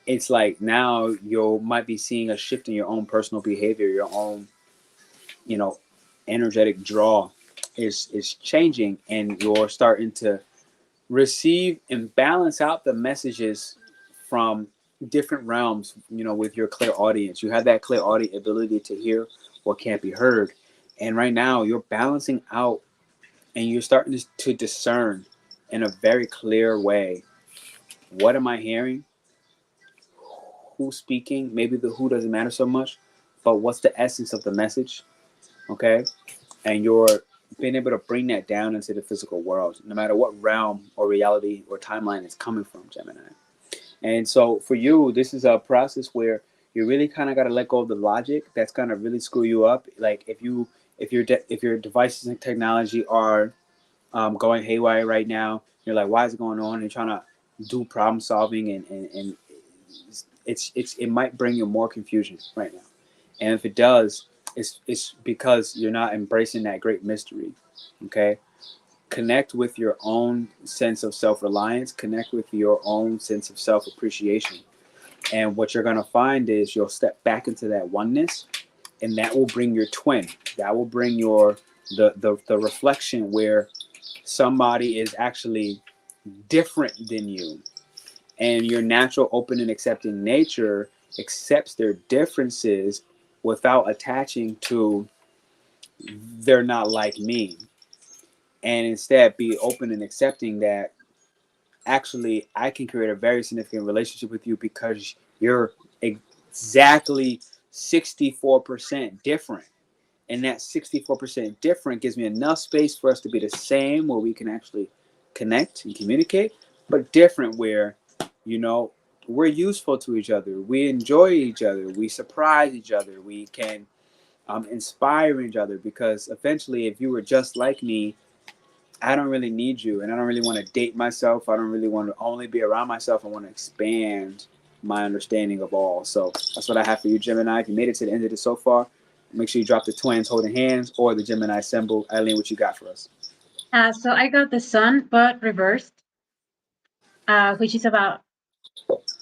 It's like now you might be seeing a shift in your own personal behavior, your own, energetic draw is changing, and you're starting to receive and balance out the messages from different realms, with your clear audience. You have that clear audience ability to hear what can't be heard. And right now you're balancing out and you're starting to discern in a very clear way. What am I hearing? Who's speaking? Maybe the who doesn't matter so much, but what's the essence of the message? Okay. And you're being able to bring that down into the physical world, no matter what realm or reality or timeline it's coming from, Gemini. And so for you, this is a process where you really kind of got to let go of the logic that's going to really screw you up. Like if your devices and technology are going haywire right now, you're like, why is it going on? And you're trying to do problem solving, and it might bring you more confusion right now. And if it does, it's because you're not embracing that great mystery. Okay, connect with your own sense of self-reliance, connect with your own sense of self-appreciation. And what you're going to find is you'll step back into that oneness, and that will bring your twin. That will bring the reflection where somebody is actually different than you. And your natural, open, and accepting nature accepts their differences without attaching to they're not like me. And instead be open and accepting that actually I can create a very significant relationship with you because you're exactly 64% different. And that 64% different gives me enough space for us to be the same, where we can actually connect and communicate, but different where, you know, we're useful to each other. We enjoy each other. We surprise each other. We can inspire each other, because eventually if you were just like me, I don't really need you, and I don't really want to date myself. I don't really want to only be around myself. I want to expand my understanding of all. So that's what I have for you, Gemini. If you made it to the end of this so far, make sure you drop the twins holding hands or the Gemini symbol. Eileen, what you got for us? So I got the sun, but reversed, which is about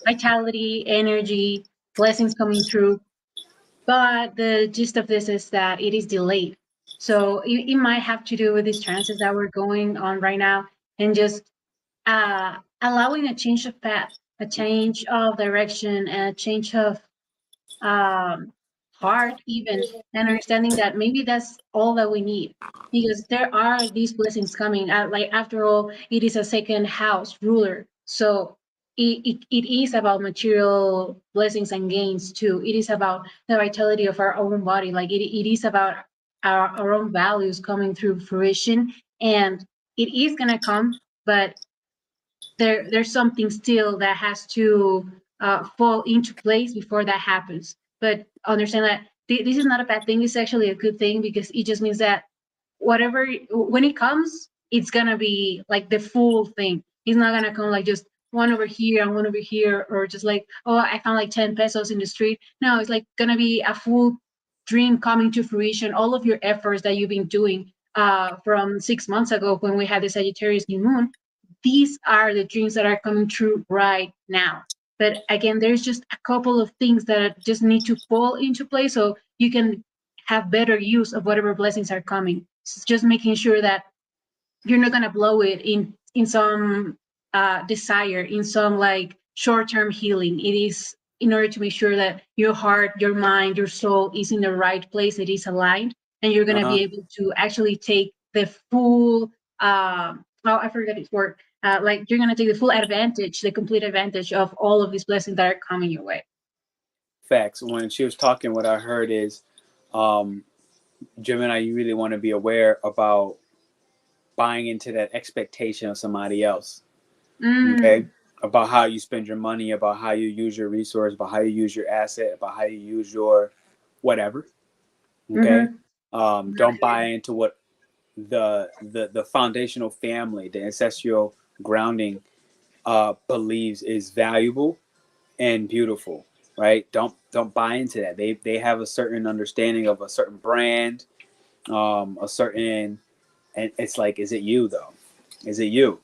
vitality, energy, blessings coming through. But the gist of this is that it is delayed. So it might have to do with these transits that we're going on right now, and just allowing a change of path, a change of direction, and a change of heart, even, and understanding that maybe that's all that we need, because there are these blessings coming. Like, after all, it is a second house ruler, so it is about material blessings and gains too. It is about the vitality of our own body. Like, it is about our own values coming through fruition, and it is gonna come, but there's something still that has to fall into place before that happens. But understand that this is not a bad thing. It's actually a good thing, because it just means that whatever, when it comes, it's gonna be like the full thing. It's not gonna come like just one over here and one over here, or just like, oh, I found like 10 pesos in the street. No, it's like gonna be a full dream coming to fruition. All of your efforts that you've been doing from 6 months ago, when we had the Sagittarius new moon, these are the dreams that are coming true right now. But again, there's just a couple of things that just need to fall into place, so you can have better use of whatever blessings are coming. It's just making sure that you're not going to blow it in some desire, in some like short-term healing. It is in order to make sure that your heart, your mind, your soul is in the right place, it is aligned, and you're going to be able to actually take the full oh, I forgot its word. Like, you're going to take the full advantage, the complete advantage of all of these blessings that are coming your way. Facts. When she was talking, what I heard is, Gemini, you really want to be aware about buying into that expectation of somebody else. Okay, about how you spend your money, about how you use your resource, about how you use your asset, about how you use your whatever. Okay, don't buy into what the foundational family, the ancestral grounding, believes is valuable and beautiful. Right? Don't buy into that. They have a certain understanding of a certain brand, a certain, and it's like, is it you though? Is it you?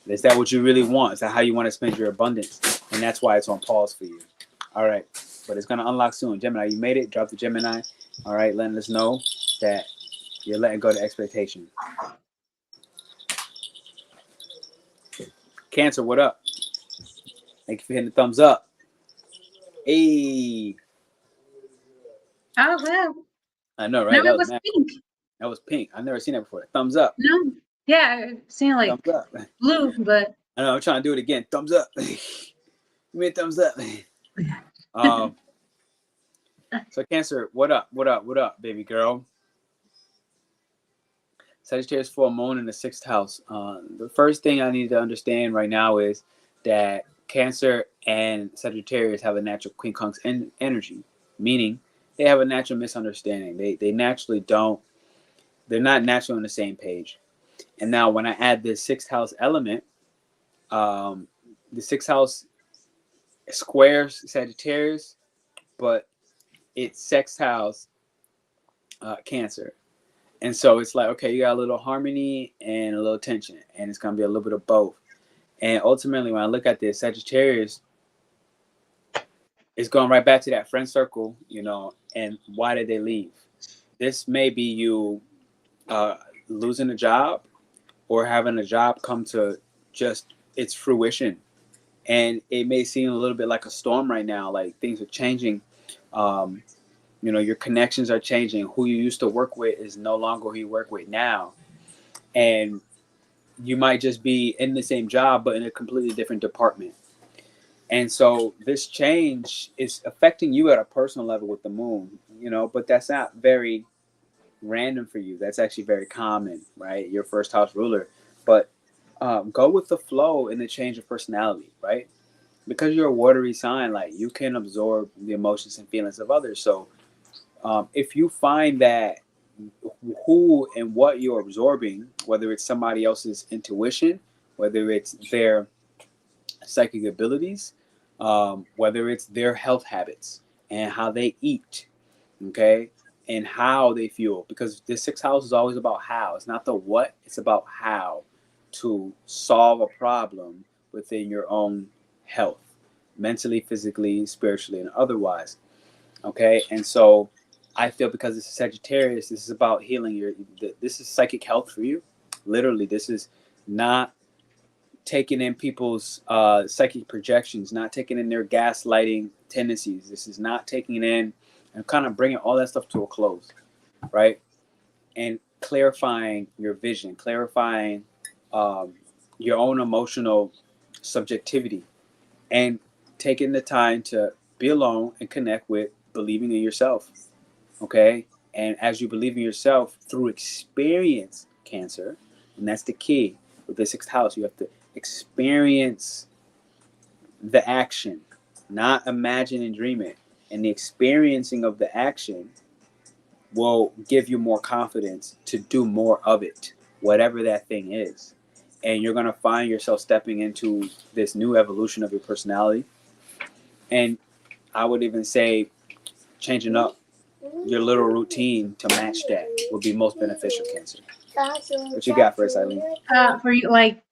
Is that what you really want? Is that how you want to spend your abundance? And that's why it's on pause for you. All right. But it's going to unlock soon. Gemini, you made it. Drop the Gemini. All right. Letting us know that you're letting go of the expectation. Cancer, what up? Thank you for hitting the thumbs up. Hey. Oh, wow. I know, right? No, it was pink. That was pink. I've never seen that before. Thumbs up. No. Yeah, I've seen like thumbs up. Blue, but I know. I'm trying to do it again. Thumbs up. Give me a thumbs up. So Cancer, what up? What up? What up, baby girl? Sagittarius full moon in the 6th house. The first thing I need to understand right now is that Cancer and Sagittarius have a natural quincunx energy, meaning they have a natural misunderstanding. They naturally don't, they're not naturally on the same page. And now when I add this 6th house element, the 6th house squares Sagittarius, but it's 6th house Cancer. And so it's like, okay, you got a little harmony and a little tension, and it's going to be a little bit of both. And ultimately, when I look at this, Sagittarius is going right back to that friend circle, and why did they leave? This may be you losing a job or having a job come to just its fruition. And it may seem a little bit like a storm right now, like things are changing. Your connections are changing. Who you used to work with is no longer who you work with now. And you might just be in the same job, but in a completely different department. And so this change is affecting you at a personal level with the moon, but that's not very random for you. That's actually very common, right? Your first house ruler. But go with the flow in the change of personality, right? Because you're a watery sign, like you can absorb the emotions and feelings of others. So if you find that who and what you're absorbing, whether it's somebody else's intuition, whether it's their psychic abilities, whether it's their health habits and how they eat, okay, and how they fuel, because this 6th house is always about how. It's not the what, it's about how to solve a problem within your own health, mentally, physically, spiritually, and otherwise. Okay, and so I feel because this is Sagittarius, this is about healing this is psychic health for you. Literally, this is not taking in people's psychic projections, not taking in their gaslighting tendencies. This is not taking in and kind of bringing all that stuff to a close, right? And clarifying your vision, clarifying your own emotional subjectivity, and taking the time to be alone and connect with believing in yourself, okay? And as you believe in yourself through experience, Cancer, and that's the key with the 6th house, you have to experience the action, not imagine and dream it. And the experiencing of the action will give you more confidence to do more of it, whatever that thing is. And you're going to find yourself stepping into this new evolution of your personality. And I would even say changing up your little routine to match that would be most beneficial, Cancer. What you got for us, Eileen? For you, like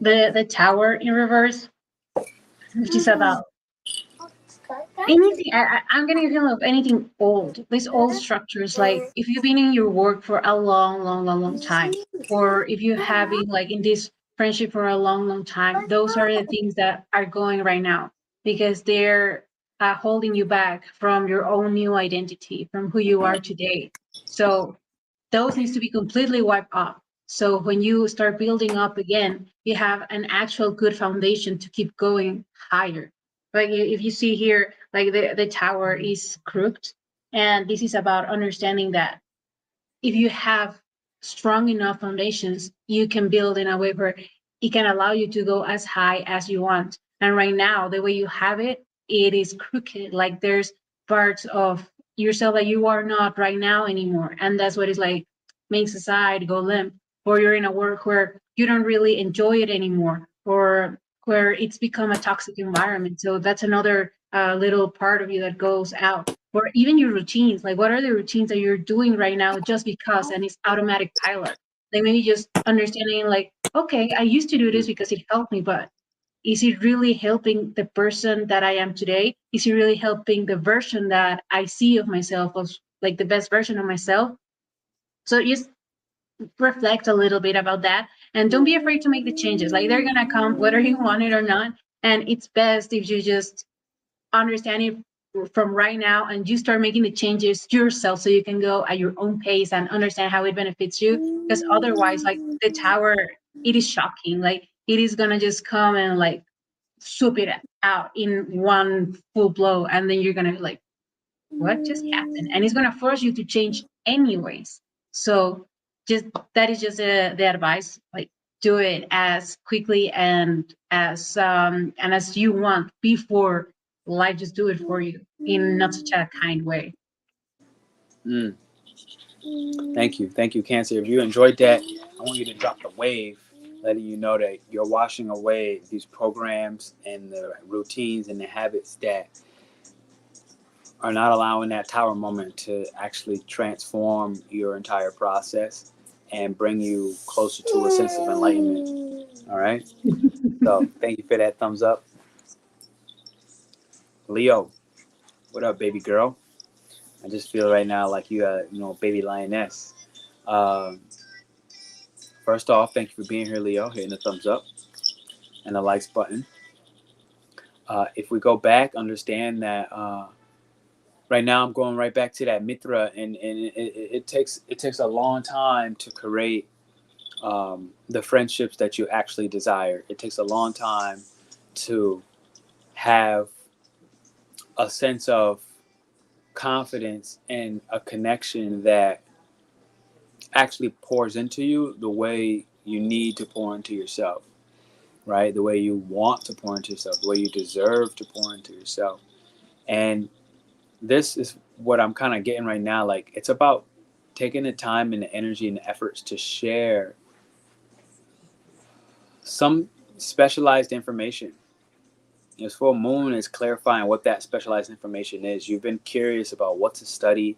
the tower in reverse, which is about anything. I'm getting a feeling of anything old. These old structures, like if you've been in your work for a long time, or if you have been like in this friendship for a long time, those are the things that are going right now because they're holding you back from your own new identity, from who you are today. So those needs to be completely wiped off. So when you start building up again, you have an actual good foundation to keep going higher. Like if you see here, like the tower is crooked, and this is about understanding that if you have strong enough foundations, you can build in a way where it can allow you to go as high as you want. And right now, the way you have it, it is crooked. Like there's parts of yourself that you are not right now anymore. And that's what is like makes a side go limp, or you're in a work where you don't really enjoy it anymore, or where it's become a toxic environment. So that's another little part of you that goes out, or even your routines. Like, what are the routines that you're doing right now just because, and it's automatic pilot? Like, maybe just understanding, like, okay, I used to do this because it helped me, but is it really helping the person that I am today? Is it really helping the version that I see of myself, of like the best version of myself? So just reflect a little bit about that, and don't be afraid to make the changes. Like, they're gonna come whether you want it or not, and it's best if you just understand it from right now and you start making the changes yourself so you can go at your own pace and understand how it benefits you. Because otherwise, like the tower, it is shocking. Like it is gonna just come and like swoop it out in one full blow, and then you're gonna be like, what just happened? And it's gonna force you to change anyways. So just that is just the advice. Like, do it as quickly and as you want before life just do it for you in not such a kind way. Mm. Thank you, Cancer. If you enjoyed that, I want you to drop the wave, letting you know that you're washing away these programs and the routines and the habits that are not allowing that tower moment to actually transform your entire process and bring you closer to a sense of enlightenment. All right. So thank you for that thumbs up. Leo, what up, baby girl? I just feel right now like you baby lioness. Um, First off, thank you for being here, Leo, hitting the thumbs up and the likes button. If we go back, understand that right now I'm going right back to that Mitra, and it takes a long time to create the friendships that you actually desire. It takes a long time to have a sense of confidence and a connection that actually pours into you the way you need to pour into yourself, right? The way you want to pour into yourself, the way you deserve to pour into yourself. And this is what I'm kind of getting right now. Like, it's about taking the time and the energy and the efforts to share some specialized information. This full moon is clarifying what that specialized information is. You've been curious about what to study,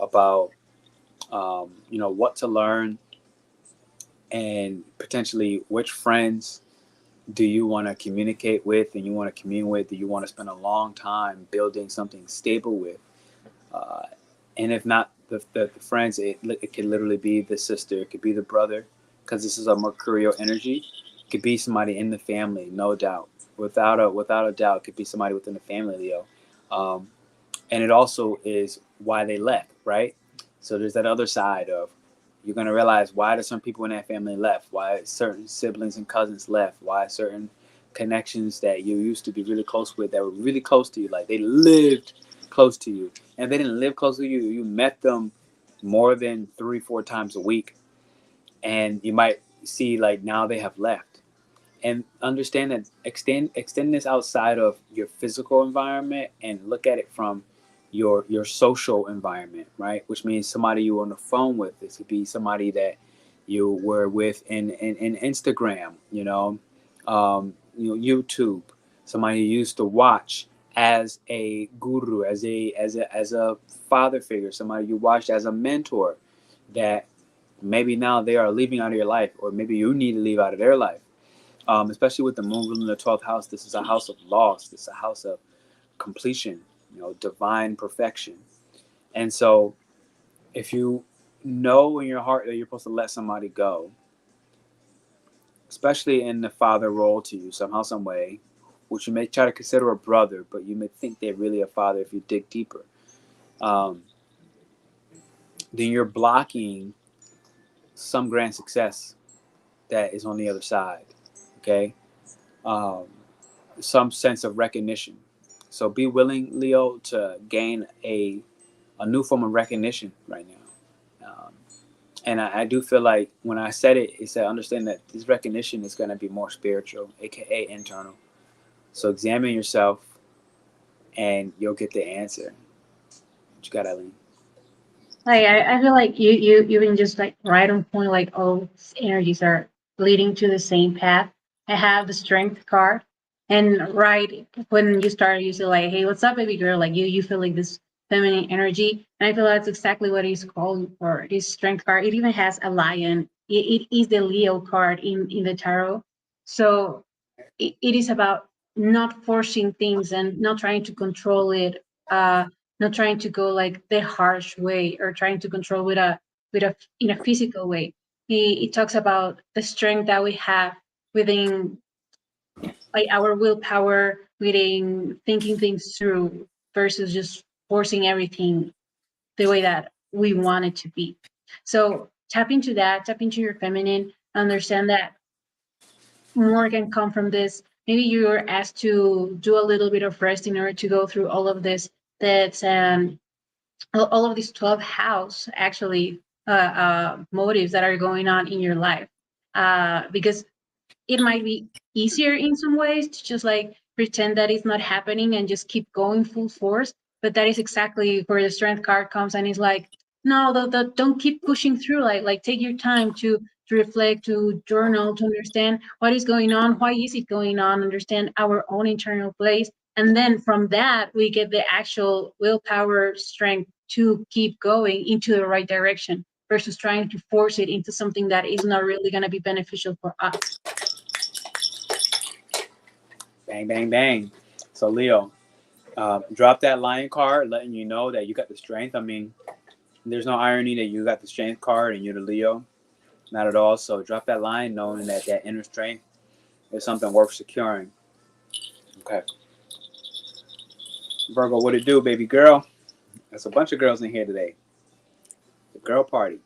about what to learn, and potentially which friends do you want to communicate with and you want to commune with, do you want to spend a long time building something stable with. uh, and if not the friends, it could literally be the sister, it could be the brother, because this is a mercurial energy. It could be somebody in the family, no doubt, without a doubt. It could be somebody within the family, Leo. um, and it also is why they left, right? So there's that other side of, you're going to realize, why do some people in that family left, why certain siblings and cousins left, why certain connections that you used to be really close with, that were really close to you, like they lived close to you, and they didn't live close to you, you met them more than 3-4 times a week, and you might see like now they have left. And understand that extend this outside of your physical environment and look at it from your social environment, right? Which means somebody you were on the phone with. This could be somebody that you were with in Instagram, YouTube. Somebody you used to watch as a guru, as a father figure. Somebody you watched as a mentor, that maybe now they are leaving out of your life, or maybe you need to leave out of their life. Especially with the moon ruling the 12th house, this is a house of loss. This is a house of completion, divine perfection. And so if you know in your heart that you're supposed to let somebody go, especially in the father role to you somehow, some way, which you may try to consider a brother, but you may think they're really a father if you dig deeper, um, then you're blocking some grand success that is on the other side, okay? Um, some sense of recognition. So be willing, Leo, to gain a new form of recognition right now. And I do feel like when I said it, it's to understand that this recognition is going to be more spiritual, aka internal. So examine yourself, and you'll get the answer. What you got, Eileen? Like, I feel like you've been just like right on point. Like, all energies are leading to the same path. I have the strength card, and right when you start, you say like, "Hey, what's up, baby girl?" Like, you feel like this feminine energy, and I feel that's exactly what he's calling for. This strength card. It even has a lion. It is the Leo card in the tarot. So it is about not forcing things and not trying to control it, not trying to go like the harsh way or trying to control with a in a physical way. He talks about the strength that we have within, like, our willpower, within thinking things through versus just forcing everything the way that we want it to be. So tap into that, tap into your feminine, understand that more can come from this. Maybe you're asked to do a little bit of rest in order to go through all of this. That's all of this 12th house actually motives that are going on in your life, because it might be easier in some ways to just like pretend that it's not happening and just keep going full force. But that is exactly where the strength card comes and is like, no, don't keep pushing through. Like take your time to reflect, to journal, to understand what is going on, why is it going on, understand our own internal place. And then from that, we get the actual willpower strength to keep going into the right direction versus trying to force it into something that is not really going to be beneficial for us. Bang, bang, bang. So Leo, drop that lion card, letting you know that you got the strength. I mean, there's no irony that you got the strength card and you're the Leo. Not at all. So drop that line, knowing that that inner strength is something worth securing. Okay. Virgo, what it do, baby girl? There's a bunch of girls in here today. The girl party.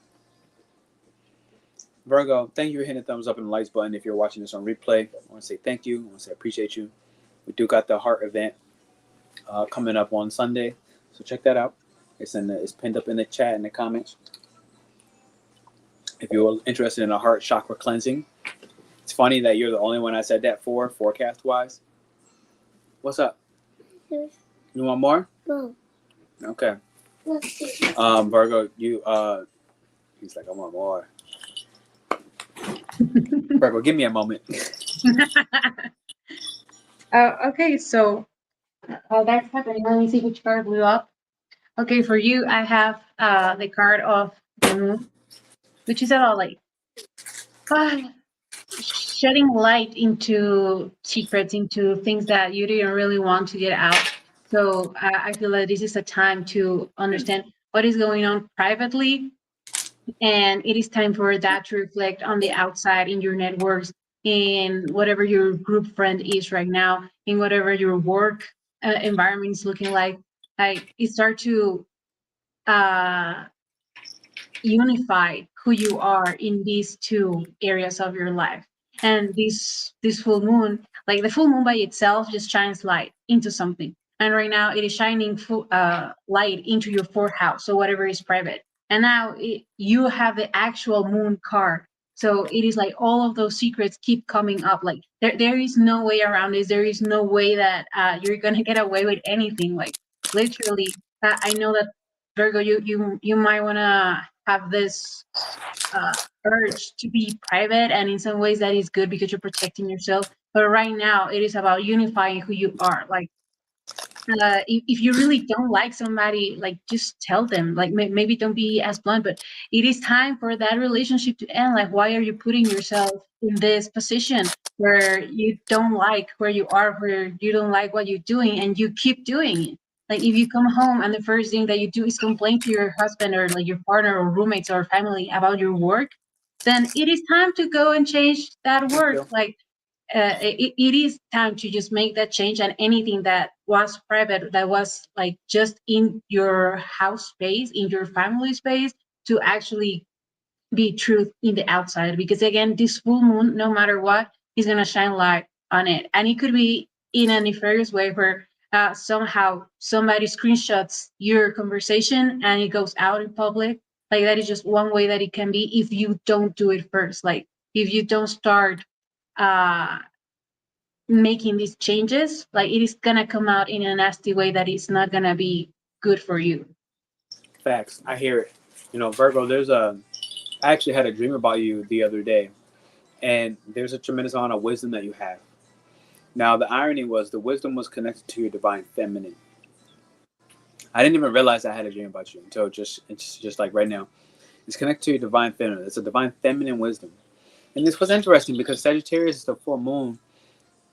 Virgo, thank you for hitting the thumbs up and the likes button. If you're watching this on replay, I want to say thank you. I want to say I appreciate you. We do got the heart event coming up on Sunday, so check that out. It's pinned up in the chat in the comments. If you're interested in a heart chakra cleansing, it's funny that you're the only one I said that for, forecast wise. What's up? You want more? No. Okay. Virgo, you he's like, I want more. Virgo, give me a moment. Okay, so while that's happening, let me see which card blew up. Okay, for you, I have the card of the moon, which is about like shedding light into secrets, into things that you didn't really want to get out. So I feel that this is a time to understand what is going on privately, and it is time for that to reflect on the outside in your networks, in whatever your group friend is right now, in whatever your work environment is looking like. Like it start to unify who you are in these two areas of your life. And this full moon, like the full moon by itself, just shines light into something. And right now, it is shining full light into your fourth house, so whatever is private. And now you have the actual moon card. So it is like all of those secrets keep coming up. Like there is no way around this. There is no way that you're gonna get away with anything. Like literally, I know that Virgo, you might wanna have this urge to be private, and in some ways that is good because you're protecting yourself. But right now, it is about unifying who you are. Like if you really don't like somebody, like just tell them. Like maybe don't be as blunt, but it is time for that relationship to end. Like why are you putting yourself in this position where you don't like where you are, where you don't like what you're doing, and you keep doing it? Like if you come home and the first thing that you do is complain to your husband or like your partner or roommates or family about your work, then it is time to go and change that work. Like it is time to just make that change, and anything that was private, that was like just in your house space, in your family space, to actually be truth in the outside. Because again, this full moon, no matter what, is going to shine light on it. And it could be in a nefarious way where somehow somebody screenshots your conversation and it goes out in public. Like that is just one way that it can be if you don't do it first. Like if you don't start uh making these changes, like it is gonna come out in a nasty way that is not gonna be good for you. Facts. I hear it. You know, Virgo, I actually had a dream about you the other day, and there's a tremendous amount of wisdom that you have. Now, the irony was the wisdom was connected to your divine feminine. I didn't even realize I had a dream about you until it's just like right now. It's connected to your divine feminine. It's a divine feminine wisdom. And this was interesting because Sagittarius is the full moon,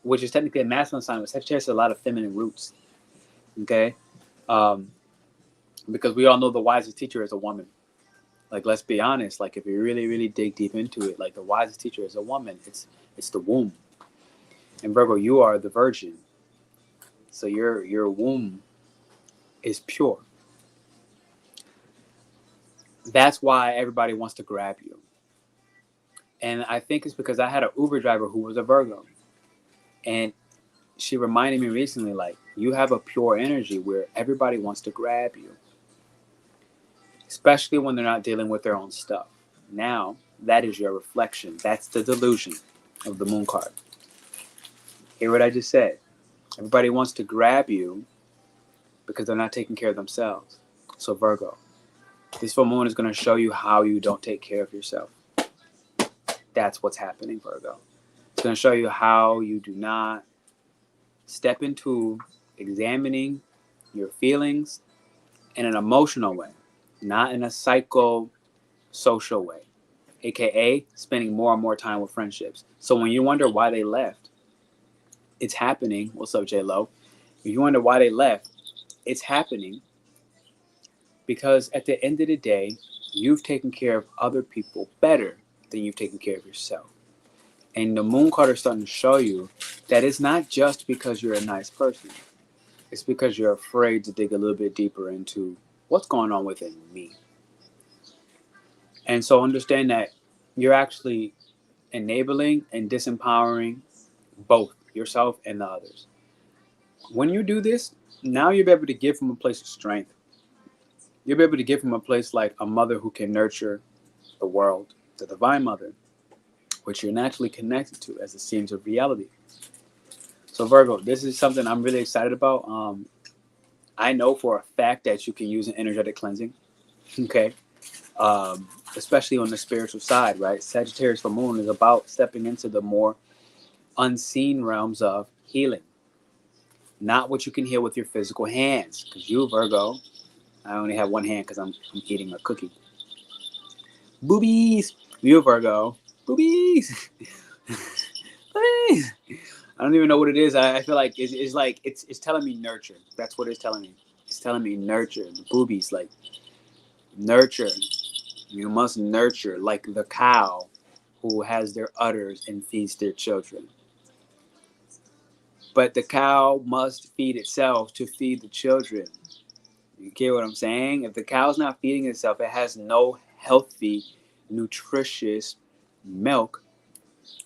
which is technically a masculine sign, but Sagittarius has a lot of feminine roots. Okay? Because we all know the wisest teacher is a woman. Like, let's be honest. Like, if you really, really dig deep into it, like the wisest teacher is a woman. It's the womb. And Virgo, you are the virgin. So your womb is pure. That's why everybody wants to grab you. And I think it's because I had an Uber driver who was a Virgo. And she reminded me recently, like, you have a pure energy where everybody wants to grab you. especially when they're not dealing with their own stuff. Now, that is your reflection. That's the delusion of the moon card. Hear what I just said. Everybody wants to grab you because they're not taking care of themselves. So Virgo, this full moon is going to show you how you don't take care of yourself. That's what's happening, Virgo. It's going to show you how you do not step into examining your feelings in an emotional way, not in a psycho-social way, aka spending more and more time with friendships. So when you wonder why they left, it's happening. What's up, J-Lo? If you wonder why they left, it's happening because at the end of the day, you've taken care of other people better than you've taken care of yourself. And the moon card is starting to show you that it's not just because you're a nice person. It's because you're afraid to dig a little bit deeper into what's going on within me. And so understand that you're actually enabling and disempowering both yourself and the others. When you do this, now you'll be able to give from a place of strength. You'll be able to give from a place like a mother who can nurture the world, the divine mother, which you're naturally connected to as it seems of reality. So Virgo, this is something I'm really excited about. I know for a fact that you can use an energetic cleansing, okay? Especially on the spiritual side, right? Sagittarius for moon is about stepping into the more unseen realms of healing. Not what you can heal with your physical hands. Because you, Virgo, I only have one hand because I'm eating a cookie. Boobies! You, Virgo, boobies! Boobies! I don't even know what it is. I feel like it's telling me nurture. That's what it's telling me. It's telling me nurture. The boobies, like nurture. You must nurture like the cow who has their udders and feeds their children. But the cow must feed itself to feed the children. You get what I'm saying? If the cow's not feeding itself, it has no healthy, nutritious milk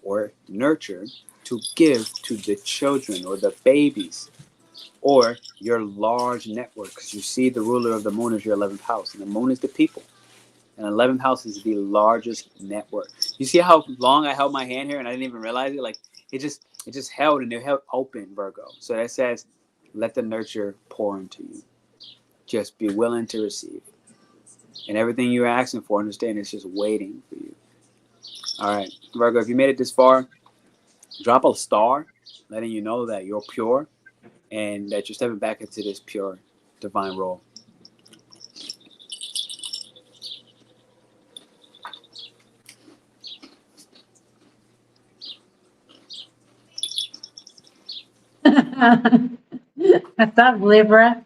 or nurture to give to the children or the babies or your large network. Because you see, the ruler of the moon is your 11th house, and the moon is the people. And 11th house is the largest network. You see how long I held my hand here and I didn't even realize it? Like it just held and it held open, Virgo. So that says, let the nurture pour into you. Just be willing to receive. And everything you're asking for, understand, it's just waiting for you. All right, Virgo, if you made it this far, drop a star, letting you know that you're pure and that you're stepping back into this pure divine role. What's up, Libra?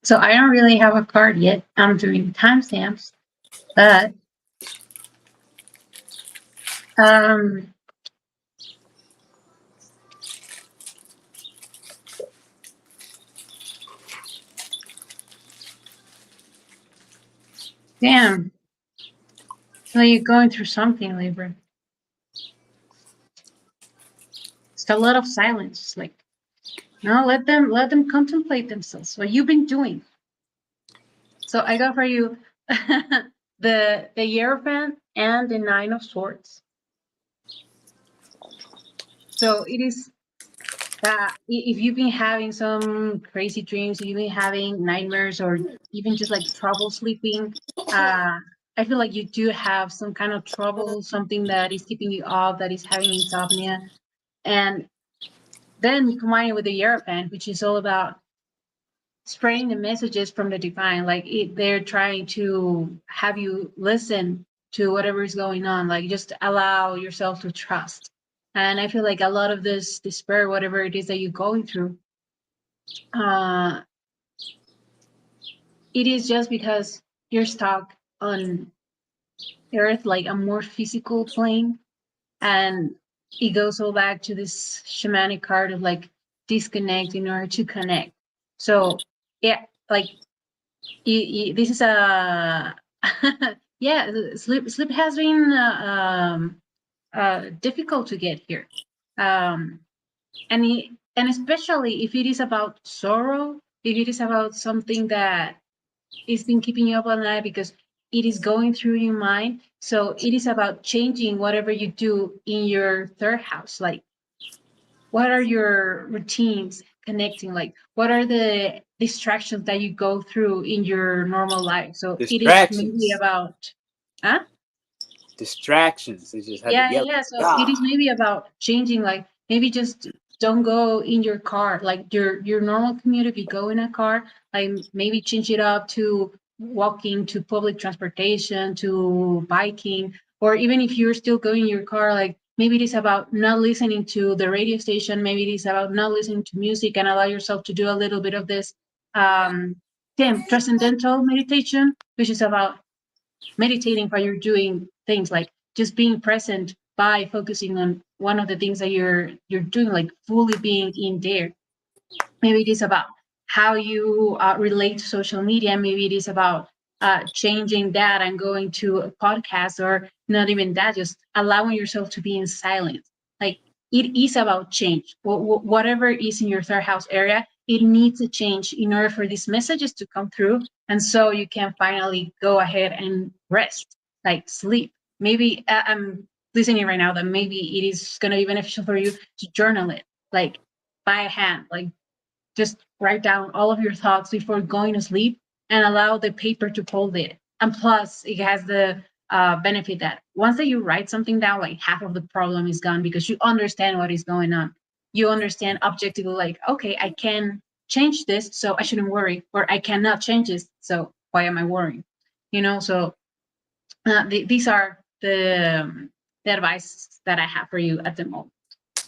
So I don't really have a card yet. I'm doing timestamps, but damn. So you're going through something, Libra. It's a lot of silence. It's like, no, let them contemplate themselves. What you've been doing. So I got for you the Hierophant and the Nine of Swords. So it is that if you've been having some crazy dreams, if you've been having nightmares or even just like trouble sleeping, I feel like you do have some kind of trouble, something that is keeping you up, that is having insomnia. And then you combine it with the Hierophant, which is all about spreading the messages from the divine. Like they're trying to have you listen to whatever is going on, like just allow yourself to trust. And I feel like a lot of this despair, whatever it is that you're going through, it is just because you're stuck on earth, like a more physical plane. And it goes all back to this shamanic card of like disconnect in order to connect. So yeah, like this is a yeah, sleep has been difficult to get here, and especially if it is about sorrow, if it is about something that it's been keeping you up all night because it is going through your mind. So it is about changing whatever you do in your third house. Like, what are your routines connecting? Like, what are the distractions that you go through in your normal life? So it is maybe Distractions. about, huh? Distractions. They just had to Yeah, yell. yeah. So it Ah, is maybe about changing, like maybe just don't go in your car, like your normal commute. If you go in a car, like maybe change it up to walking, to public transportation, to biking, or even if you're still going in your car, like maybe it is about not listening to the radio station. Maybe it is about not listening to music and allow yourself to do a little bit of this transcendental meditation, which is about meditating while you're doing things, like just being present by focusing on one of the things that you're doing, like fully being in there. Maybe it is about how you relate to social media. Maybe it is about changing that and going to a podcast, or not even that, just allowing yourself to be in silence. Like, it is about change. Whatever is in your third house area, it needs a change in order for these messages to come through. And so you can finally go ahead and rest, like sleep. Maybe I'm listening right now that maybe it is going to be beneficial for you to journal it, like by hand, like just write down all of your thoughts before going to sleep and allow the paper to hold it. And plus, it has the benefit that once that you write something down, like half of the problem is gone because you understand what is going on. You understand objectively, like, okay, I can change this, so I shouldn't worry, or I cannot change this, so why am I worrying? So these are the advice that I have for you at the moment. Oh,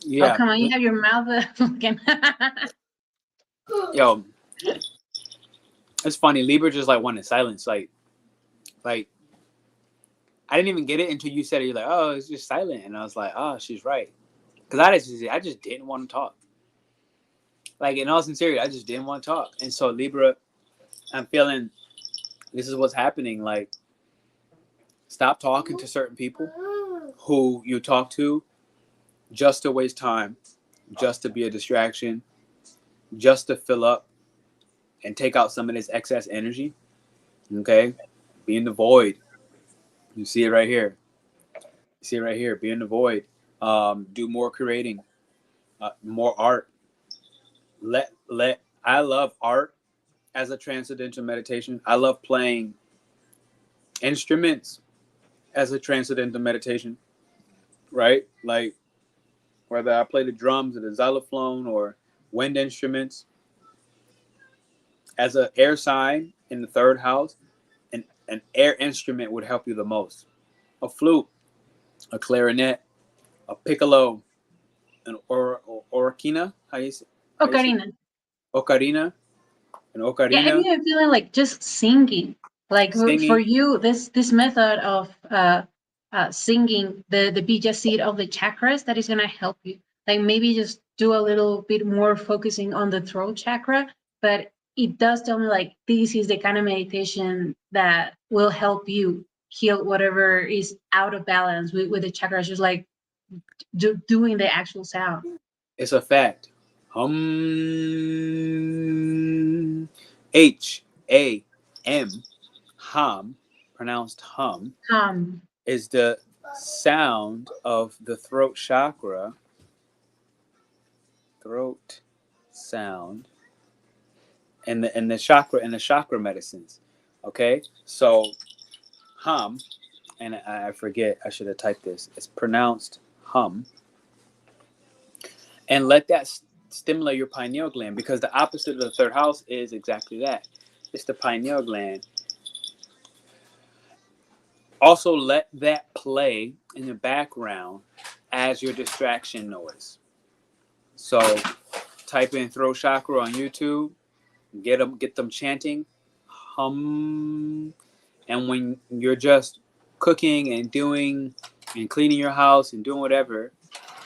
yeah. come on, you have your mouth again. Yo, it's funny. Libra just like wanted silence. Like I didn't even get it until you said it. You're like, oh, it's just silent, and I was like, oh, she's right. Because I just didn't want to talk. Like, in all sincerity, I just didn't want to talk. And so Libra, I'm feeling this is what's happening. Like, stop talking to certain people who you talk to just to waste time, just to be a distraction, just to fill up and take out some of this excess energy. Okay? Be in the void. You see it right here. You see it right here. Be in the void. Do more creating, more art. I love art as a transcendental meditation. I love playing instruments as a transcendental meditation, right? Like whether I play the drums or the xylophone or wind instruments. As an air sign in the third house, an air instrument would help you the most. A flute, a clarinet, a piccolo, an ocarina. How you say Ocarina. ocarina? An Yeah, and ocarina. you're feeling like just singing. Like for Singing. you, this method of singing the bija seed of the chakras, that is gonna help you. Like maybe just do a little bit more focusing on the throat chakra, but it does tell me like this is the kind of meditation that will help you heal whatever is out of balance with the chakras. Just like doing the actual sound. It's a fact. Ham, hum, pronounced hum, Um, is the sound of the throat chakra. Throat sound and the chakra medicines. Okay, so hum, and I forget. I should have typed this. It's pronounced hum, and let that stimulate your pineal gland, because the opposite of the third house is exactly that. It's the pineal gland. Also, let that play in the background as your distraction noise. So, type in throat chakra on YouTube. Get them chanting, hum, and when you're just cooking and doing and cleaning your house and doing whatever,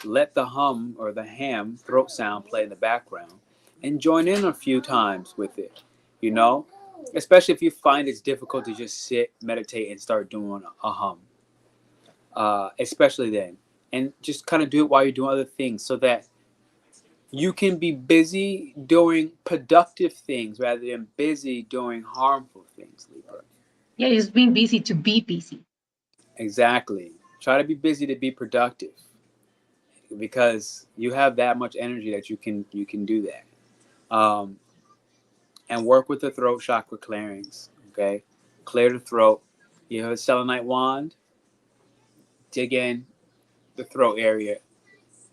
let the hum or the ham throat sound play in the background and join in a few times with it. You know, especially if you find it's difficult to just sit, meditate, and start doing a hum. Especially then, and just kind of do it while you're doing other things, so that you can be busy doing productive things rather than busy doing harmful things, Libra. Yeah, just being busy to be busy. Exactly. Try to be busy to be productive, because you have that much energy that you can do that. And work with the throat chakra clearings. Okay, clear the throat. You have a selenite wand. Dig in the throat area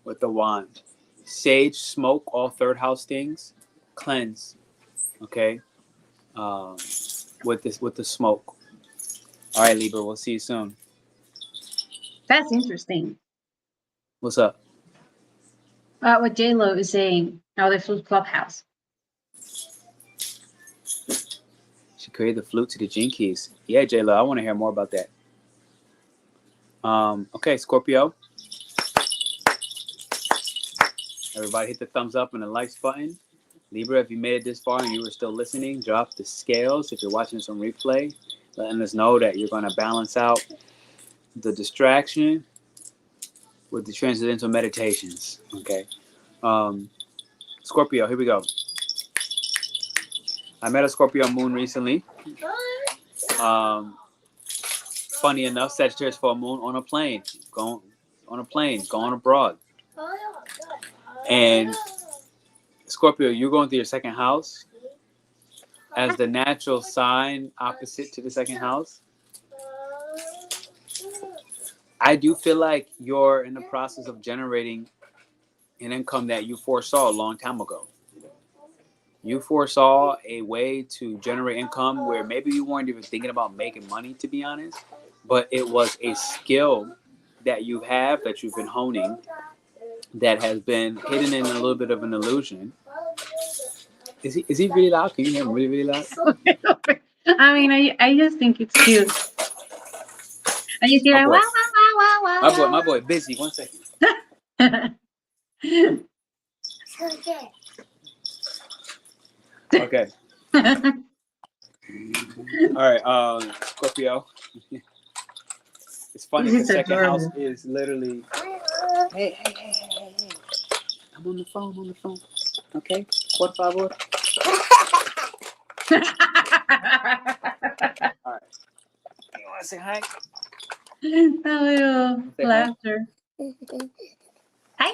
with the wand. Sage, smoke, all third house things. Cleanse. Okay, with the smoke. All right, Libra. We'll see you soon. That's interesting. What's up? What J-Lo is saying, how they flew Clubhouse. She created the flute to the gene keys. Yeah, J-Lo, I want to hear more about that. Okay, Scorpio. Everybody hit the thumbs up and the likes button. Libra, if you made it this far and you were still listening, drop the scales. If you're watching this on replay, letting us know that you're going to balance out the distraction with the transcendental meditations. Okay. Scorpio, here we go. I met a Scorpio moon recently. Funny enough, Sagittarius full moon on a plane, going abroad. And Scorpio, you're going through your second house as the natural sign opposite to the second house. I do feel like you're in the process of generating an income that you foresaw a long time ago. You foresaw a way to generate income where maybe you weren't even thinking about making money, to be honest, but it was a skill that you have, that you've been honing, that has been hidden in a little bit of an illusion. Is he really loud? Can you hear him really, really loud? I mean, I just think it's cute. I just hear like, wow, wow, wow, wow, wow. My boy, busy. 1 second. Okay. All right, Scorpio. It's funny, the second house is literally. Hey. I'm on the phone. Okay? Por favor. All right. You want to say hi? A little laughter. Hi.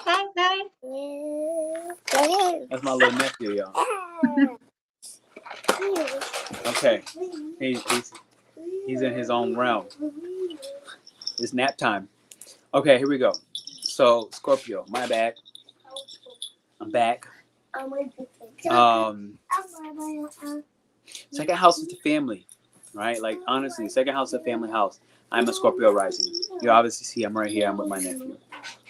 That's my little nephew, y'all. Okay. He's in his own realm. It's nap time. Okay, here we go. So, Scorpio, my bad. I'm back. Second house is the family, right? Like, honestly, second house is a family house. I'm a Scorpio rising. You obviously see I'm right here. I'm with my nephew,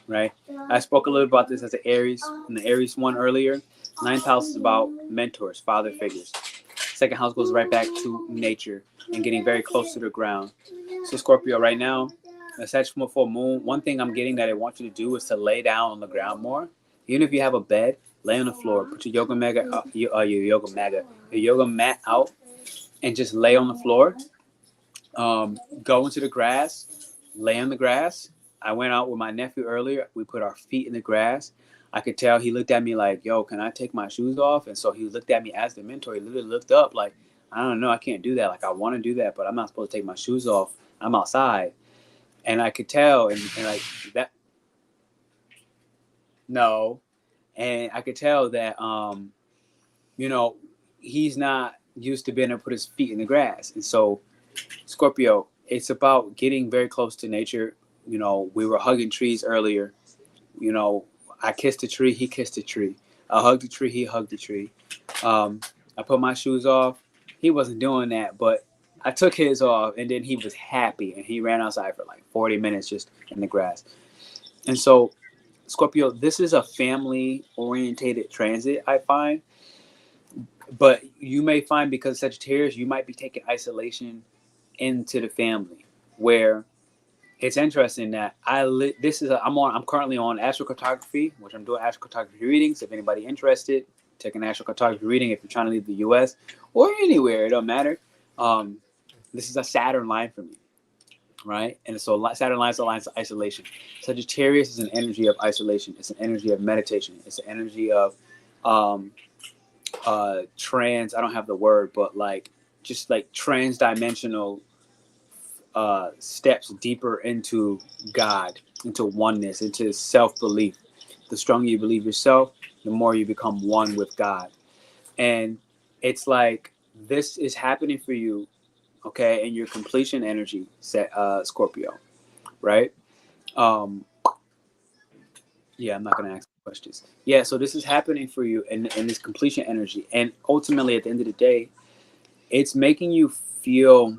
right? I spoke a little about this as an Aries in the Aries one earlier. Ninth house is about mentors, father figures. Second house goes right back to nature and getting very close to the ground. So Scorpio, right now, aside from a full moon, one thing I'm getting that I want you to do is to lay down on the ground more. Even if you have a bed, lay on the floor. Put your yoga mat out, and just lay on the floor. Go into the grass, lay on the grass. I went out with my nephew earlier. We put our feet in the grass. I could tell he looked at me like, yo, can I take my shoes off? And so he looked at me as the mentor. He literally looked up like, I don't know, I can't do that. Like, I want to do that, but I'm not supposed to take my shoes off. I'm outside. And I could tell, and like that. No. And I could tell that, he's not used to being able to put his feet in the grass. And so, Scorpio, it's about getting very close to nature. We were hugging trees earlier. I kissed the tree, he kissed the tree. I hugged the tree, he hugged the tree. I put my shoes off. He wasn't doing that, but I took his off, and then he was happy, and he ran outside for like 40 minutes just in the grass. And so, Scorpio, this is a family-orientated transit, I find. But you may find, because Sagittarius, you might be taking isolation into the family, where it's interesting that I'm currently on astrocartography, which I'm doing astrocartography readings. If anybody interested, take an astrocartography reading if you're trying to leave the U.S. or anywhere, it don't matter. This is a Saturn line for me. right? And so Saturn aligns isolation. Sagittarius is an energy of isolation. It's an energy of meditation. It's an energy of trans. I don't have the word, but like just like trans-dimensional steps deeper into God, into oneness, into self-belief. The stronger you believe yourself, the more you become one with God. And it's like this is happening for you, okay, in your completion energy, Scorpio, right? Yeah, I'm not going to ask questions. Yeah, so this is happening for you in this completion energy. And ultimately, at the end of the day, it's making you feel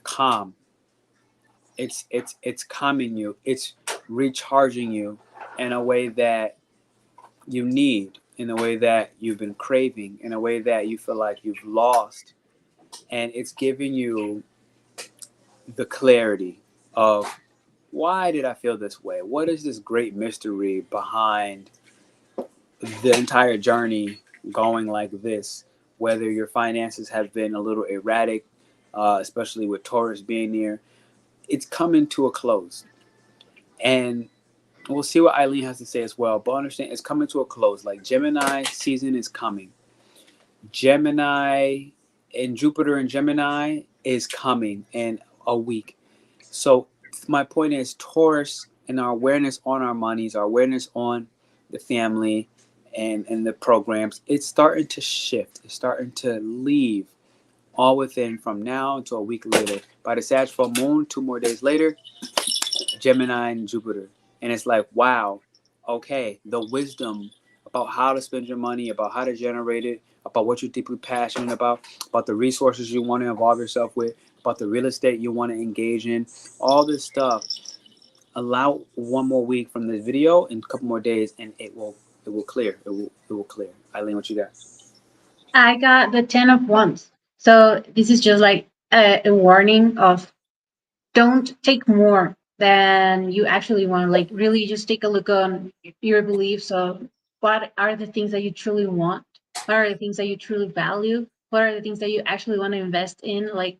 calm. It's calming you. It's recharging you in a way that you need, in a way that you've been craving, in a way that you feel like you've lost. And it's giving you the clarity of, why did I feel this way? What is this great mystery behind the entire journey going like this? Whether your finances have been a little erratic, especially with Taurus being near, it's coming to a close. And we'll see what Eileen has to say as well. But understand, it's coming to a close. Like Gemini season is coming. Gemini and Jupiter and Gemini is coming in a week. So my point is, Taurus and our awareness on our monies, our awareness on the family and the programs, it's starting to shift. It's starting to leave all within from now until a week later. By the Sag full moon, 2 more days later, Gemini and Jupiter. And it's like, wow, okay, the wisdom about how to spend your money, about how to generate it, about what you're deeply passionate about the resources you want to involve yourself with, about the real estate you want to engage in, all this stuff. Allow 1 more week from this video and a couple more days, and it will clear. It will clear. Eileen, what you got? I got the 10 of Wands. So this is just like a warning of, don't take more than you actually want. Like, really just take a look on your beliefs of what are the things that you truly want, what are the things that you truly value, what are the things that you actually want to invest in. Like,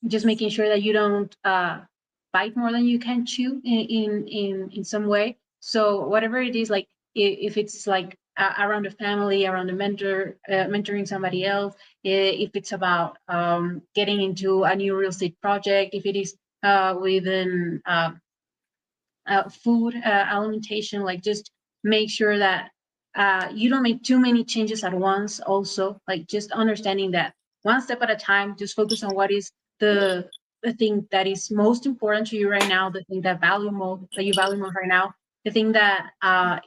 just making sure that you don't bite more than you can chew in some way. So whatever it is, like if it's like around the family, around the mentoring somebody else, if it's about getting into a new real estate project, if it is within food, alimentation, like just make sure that you don't make too many changes at once. Also, like just understanding that one step at a time, just focus on what is the thing that is most important to you right now, the thing that you value most right now, the thing that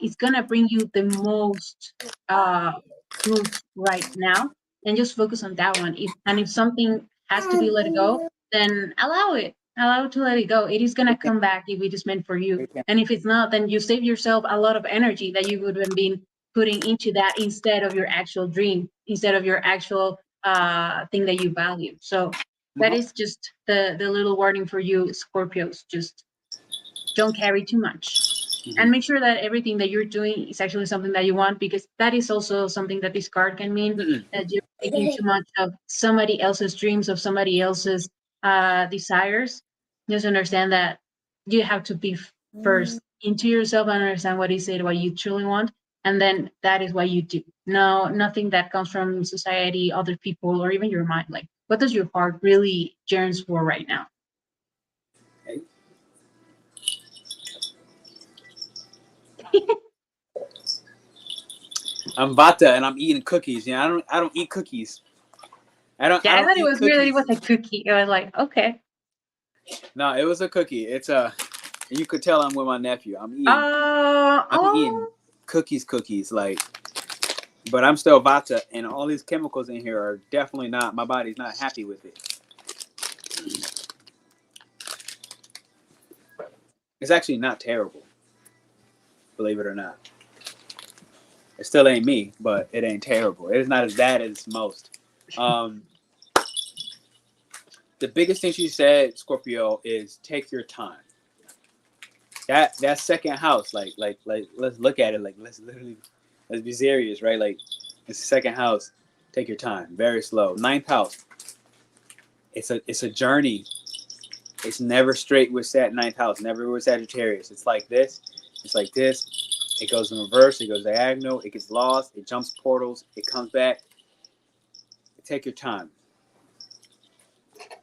is gonna bring you the most fruits right now, and just focus on that one. If something has to be let go, then allow it to let it go. It is gonna come back if it is meant for you. And if it's not, then you save yourself a lot of energy that you would have been putting into that instead of your actual dream, instead of your actual thing that you value. So that is just the little warning for you, Scorpios. Just don't carry too much. And make sure that everything that you're doing is actually something that you want, because that is also something that this card can mean, that you're taking too much of somebody else's dreams, of somebody else's desires. Just understand that you have to be first into yourself and understand what is it, what you truly want, and then that is what you do. No, nothing that comes from society, other people, or even your mind. Like, what does your heart really yearns for right now? I'm Vata and I'm eating cookies. You know, I don't eat cookies. I Yeah, I don't thought it eat was weird that it cookies. was a cookie. I was like, okay. No, it was a cookie. It's you could tell I'm with my nephew. I'm eating cookies, like, but I'm still Vata, and all these chemicals in here are definitely not, my body's not happy with it. It's actually not terrible, believe it or not. It still ain't me, but it ain't terrible. It is not as bad as most. The biggest thing she said, Scorpio, is take your time. That second house, like let's look at it, like let's be serious, right? Like it's the second house. Take your time, very slow. Ninth house, It's a journey. It's never straight with ninth house, never with Sagittarius. It's like this. It's like this. It goes in reverse. It goes diagonal. It gets lost. It jumps portals. It comes back. Take your time.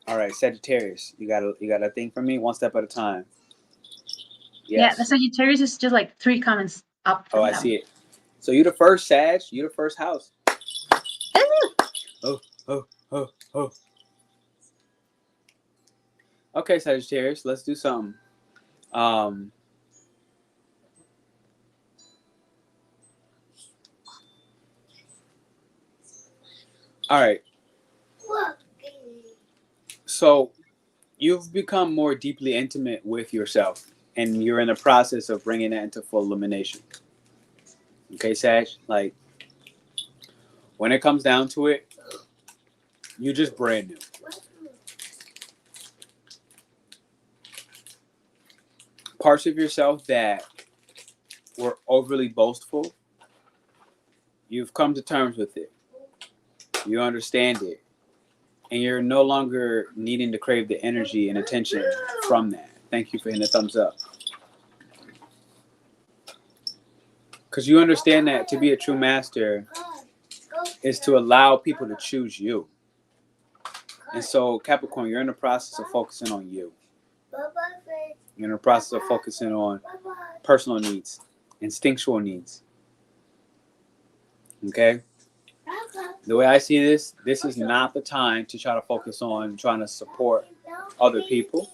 All right, Sagittarius. You got a thing for me? One step at a time. Yes. Yeah, the Yes. Sagittarius is just like 3 comments up. Oh, I see it. So you the first Sag. You the first house. Oh. Okay, Sagittarius. Let's do something. All right. So you've become more deeply intimate with yourself, and you're in the process of bringing that into full illumination. Okay, Sag? Like, when it comes down to it, you're just brand new. Parts of yourself that were overly boastful, you've come to terms with it. You understand it. And you're no longer needing to crave the energy and attention from that. Thank you for hitting the thumbs up. Because you understand that to be a true master is to allow people to choose you. And so, Capricorn, you're in the process of focusing on you. You're in the process of focusing on personal needs, instinctual needs. Okay? The way I see this is not the time to try to focus on trying to support other people.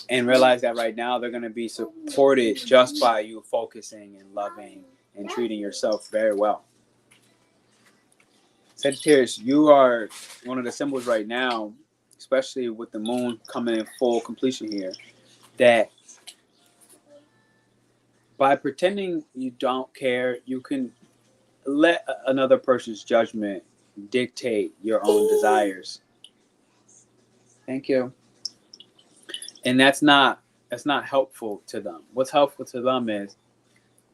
And realize that right now they're going to be supported just by you focusing and loving and treating yourself very well. Sagittarius, you are one of the symbols right now, especially with the moon coming in full completion here, that by pretending you don't care, you can let another person's judgment dictate your own desires. Thank you. And that's not helpful to them. What's helpful to them is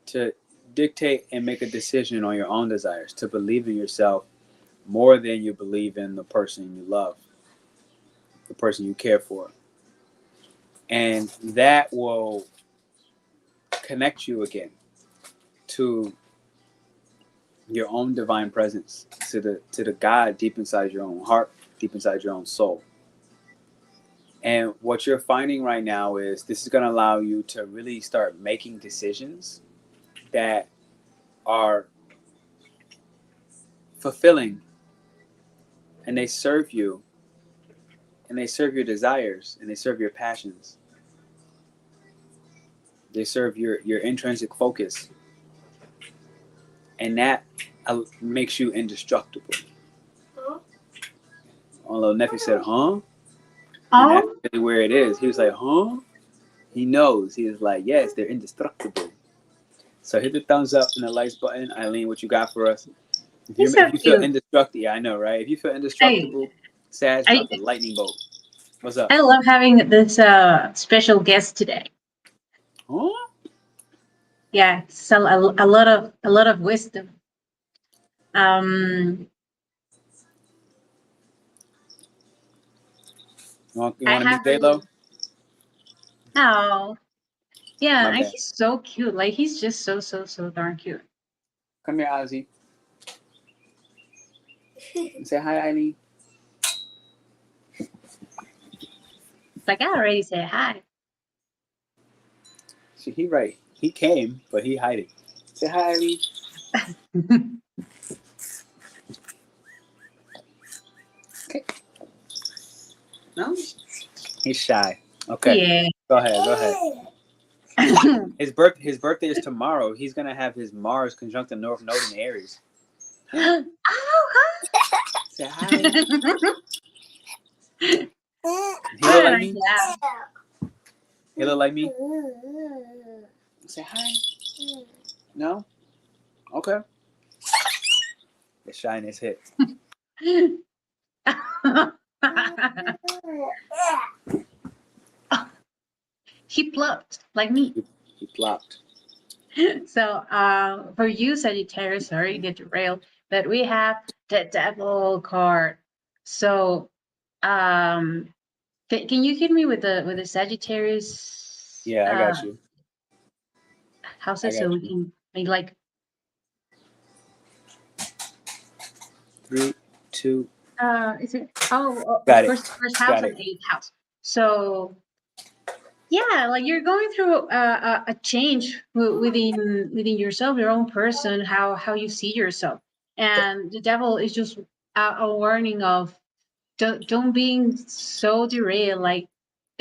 to dictate and make a decision on your own desires, to believe in yourself more than you believe in the person you love, the person you care for. And that will connect you again to your own divine presence, to the God deep inside your own heart, deep inside your own soul. And what you're finding right now is this is going to allow you to really start making decisions that are fulfilling, and they serve you, and they serve your desires, and they serve your passions. They serve your intrinsic focus. And that makes you indestructible. Huh? My little nephew said, huh? And that's really where it is. He was like, huh? He knows. He was like, yes, they're indestructible. So hit the thumbs up and the likes button. Eileen, what you got for us? If you feel indestructible, yeah, I know, right? If you feel indestructible, Sag, drop the lightning bolt. What's up? I love having this special guest today. Huh? Yeah, so a lot of wisdom. You want to meet J-Lo? Oh, yeah, and he's so cute. Like, he's just so darn cute. Come here, Ozzy. Say hi, Eileen. Like, I already said hi. See, he right. He came, but he hiding. Say hi, Eileen. Okay. No? He's shy. Okay. Yeah. Go ahead. His birthday is tomorrow. He's gonna have his Mars conjunct the North Node in Aries. Oh, Say hi. He look like me? He look like me? Say hi. No? Okay. The shyness hit. He plopped like me. He plopped. So for you, Sagittarius, sorry, get derailed, but we have the Devil card. So Can you hit me with the Sagittarius Yeah, I got you. houses so we can make like 3, 2. is it of Got it. course first house Got and it. eighth house. So yeah, like you're going through a change within yourself, your own person, how you see yourself, and the devil is just a warning of don't being so derailed, like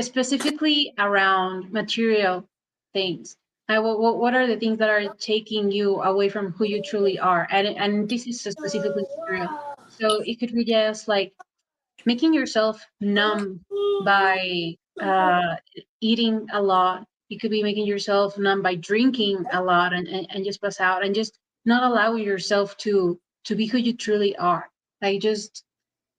specifically around material things. Like what are the things that are taking you away from who you truly are, and this is specifically material. So it could be just like making yourself numb by eating a lot. You could be making yourself numb by drinking a lot and just pass out and just not allowing yourself to be who you truly are. Like just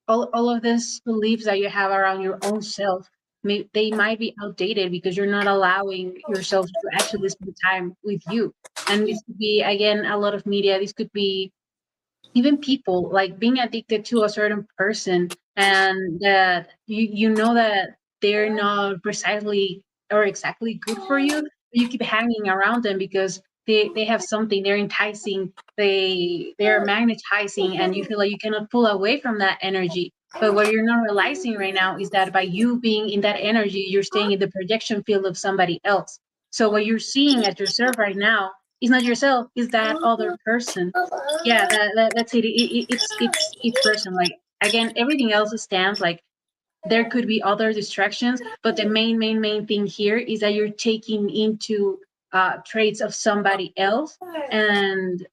all of these beliefs that you have around your own self, they might be outdated because you're not allowing yourself to actually spend time with you. And this could be again a lot of media. This could be even people like being addicted to a certain person, and that you know that they're not precisely or exactly good for you, but you keep hanging around them because they have something, they're enticing, they're magnetizing, and you feel like you cannot pull away from that energy. But what you're not realizing right now is that by you being in that energy, you're staying in the projection field of somebody else. So what you're seeing at yourself right now is not yourself, is that other person. Yeah, that's it. It's each person. Like again, everything else stands. Like there could be other distractions, but the main thing here is that you're taking into traits of somebody else. And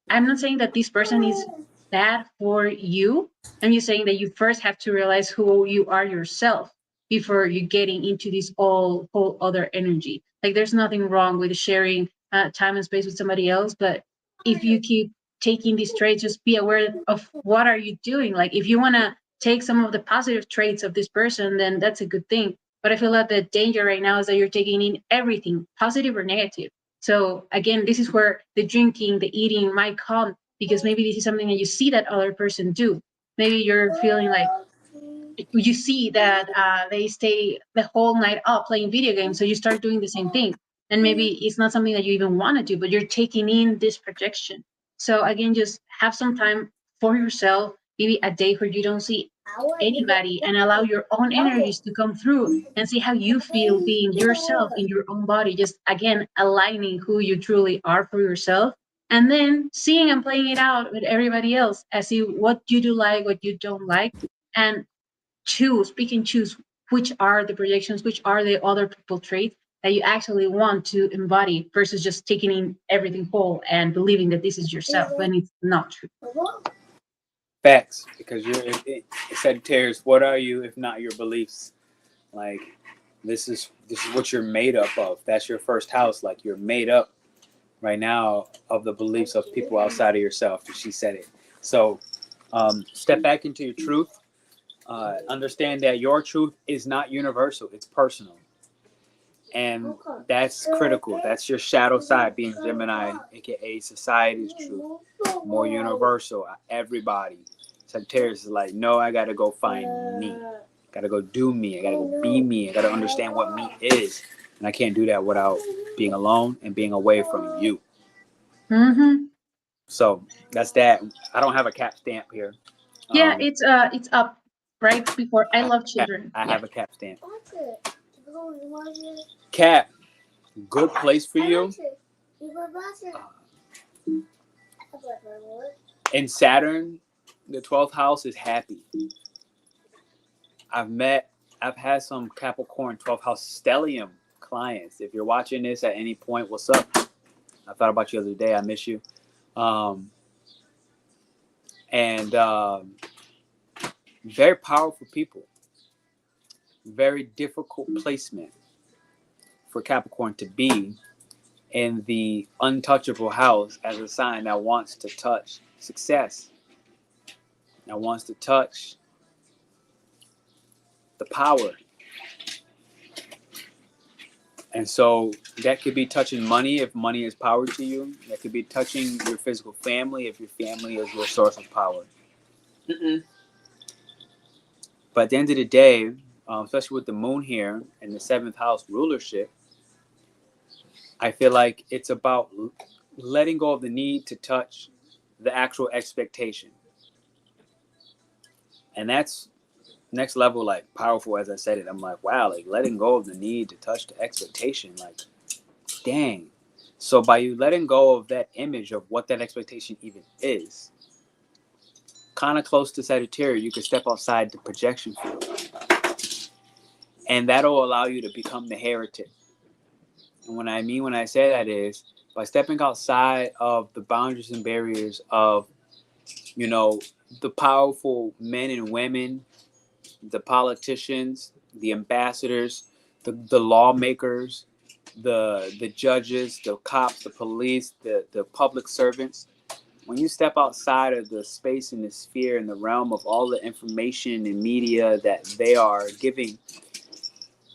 I'm not saying that this person is bad for you. I'm just saying that you first have to realize who you are yourself before you getting into this whole other energy. Like there's nothing wrong with sharing time and space with somebody else, but if you keep taking these traits, just be aware of what are you doing. Like if you want to take some of the positive traits of this person, then that's a good thing. But I feel that the danger right now is that you're taking in everything, positive or negative. So again, this is where the drinking, the eating might come because maybe this is something that you see that other person do. Maybe you're feeling like you see that they stay the whole night up playing video games, so you start doing the same thing. And maybe it's not something that you even want to do, but you're taking in this projection. So again, just have some time for yourself, maybe a day where you don't see anybody, and allow your own energies to come through and see how you feel being yourself in your own body. Just again, aligning who you truly are for yourself, and then seeing and playing it out with everybody else as see what you do like, what you don't like, and choose which are the projections, which are the other people traits that you actually want to embody versus just taking in everything whole and believing that this is yourself when it's not true. Facts, because you're Sagittarius. What are you if not your beliefs? Like this is what you're made up of. That's your first house. Like you're made up right now of the beliefs of people outside of yourself. She said it. So step back into your truth. Understand that your truth is not universal. It's personal. And that's critical. That's your shadow side, being Gemini, aka society's truth. More universal. Everybody. Sagittarius is like, no, I gotta go find me. Gotta go do me. I gotta go be me. I gotta understand what me is. And I can't do that without being alone and being away from you. Mm-hmm. So that's that. I don't have a cap stamp here. Yeah, it's up right before I love children. I Yeah. have a cap stamp. Cap, good place for you. In Saturn, the 12th house is happy. I've had some Capricorn 12th house stellium clients. If you're watching this at any point, what's up? I thought about you the other day. I miss you. Very powerful people. Very difficult placement for Capricorn to be in the untouchable house as a sign that wants to touch success, that wants to touch the power. And so that could be touching money if money is power to you. That could be touching your physical family if your family is your source of power. But at the end of the day, especially with the moon here and the 7th house rulership, I feel like it's about letting go of the need to touch the actual expectation. And that's next level, like powerful. As I said it, I'm like, wow, like letting go of the need to touch the expectation, like, dang. So by you letting go of that image of what that expectation even is, kind of close to Sagittarius, you can step outside the projection field. And that'll allow you to become the heretic. And what I mean when I say that is by stepping outside of the boundaries and barriers of, you know, the powerful men and women, the politicians, the ambassadors, the lawmakers, the judges, the cops, the police, the public servants. When you step outside of the space and the sphere and the realm of all the information and media that they are giving,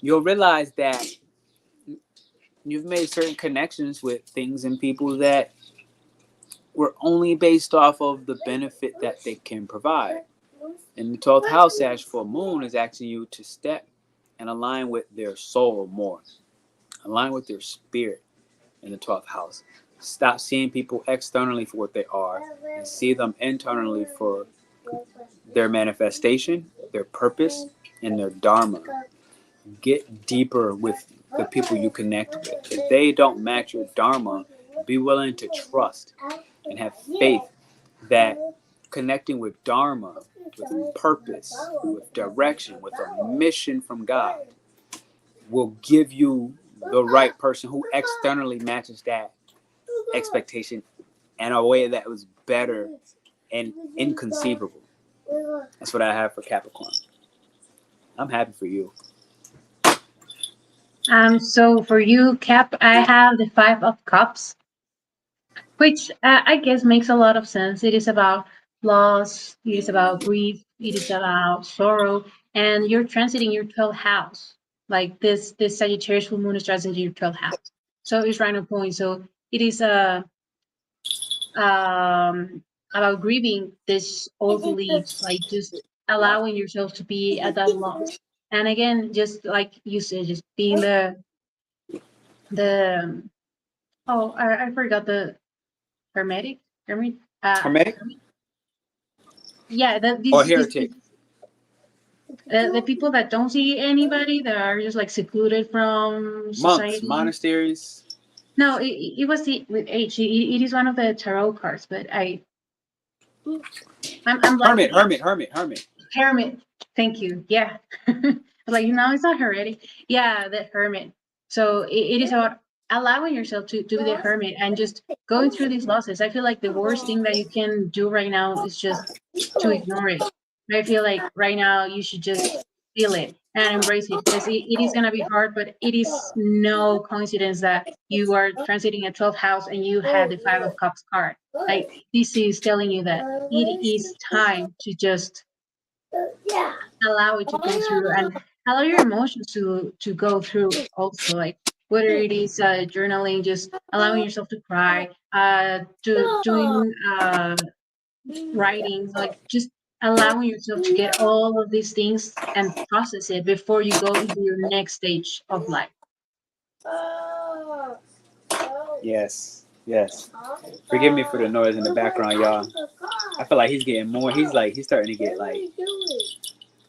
you'll realize that you've made certain connections with things and people that were only based off of the benefit that they can provide. And the 12th house Ash full moon is asking you to step and align with their soul more, align with their spirit in the 12th house. Stop seeing people externally for what they are and see them internally for their manifestation, their purpose, and their dharma. Get deeper with the people you connect with. If they don't match your dharma, be willing to trust and have faith that connecting with dharma, with purpose, with direction, with a mission from God will give you the right person who externally matches that expectation in a way that was better and inconceivable. That's what I have for Capricorn. I'm happy for you. So for you, Cap, I have the 5 of Cups, which I guess makes a lot of sense. It is about loss, it is about grief, it is about sorrow, and you're transiting your 12th house. Like this Sagittarius full moon is transiting your 12th house. So it's right on point. So it is about grieving this old beliefs, like just allowing yourself to be at that loss. And again, just like you said, just being the oh, I forgot the hermetic hermit Hermetic yeah, or these heretic? the people that don't see anybody, that are just like secluded from Monks, society. monasteries. No, it was with H. It is one of the tarot cards, but I'm Hermit, blanking. hermit, hermit, hermit. Hermit. Thank you. Yeah. Like, no, it's not heretic. Yeah, the hermit. So it is about allowing yourself to be the hermit and just going through these losses. I feel like the worst thing that you can do right now is just to ignore it. I feel like right now you should just feel it and embrace it, because it is going to be hard, but it is no coincidence that you are transiting a 12th house and you had the 5 of Cups card. Like, this is telling you that it is time to just allow it to go through and allow your emotions to go through also, like whether it is journaling, just allowing yourself to cry, doing writing, like just allowing yourself to get all of these things and process it before you go into your next stage of life. Yes, yes. Forgive me for the noise in the background, y'all. I feel like he's getting more. He's starting to get like,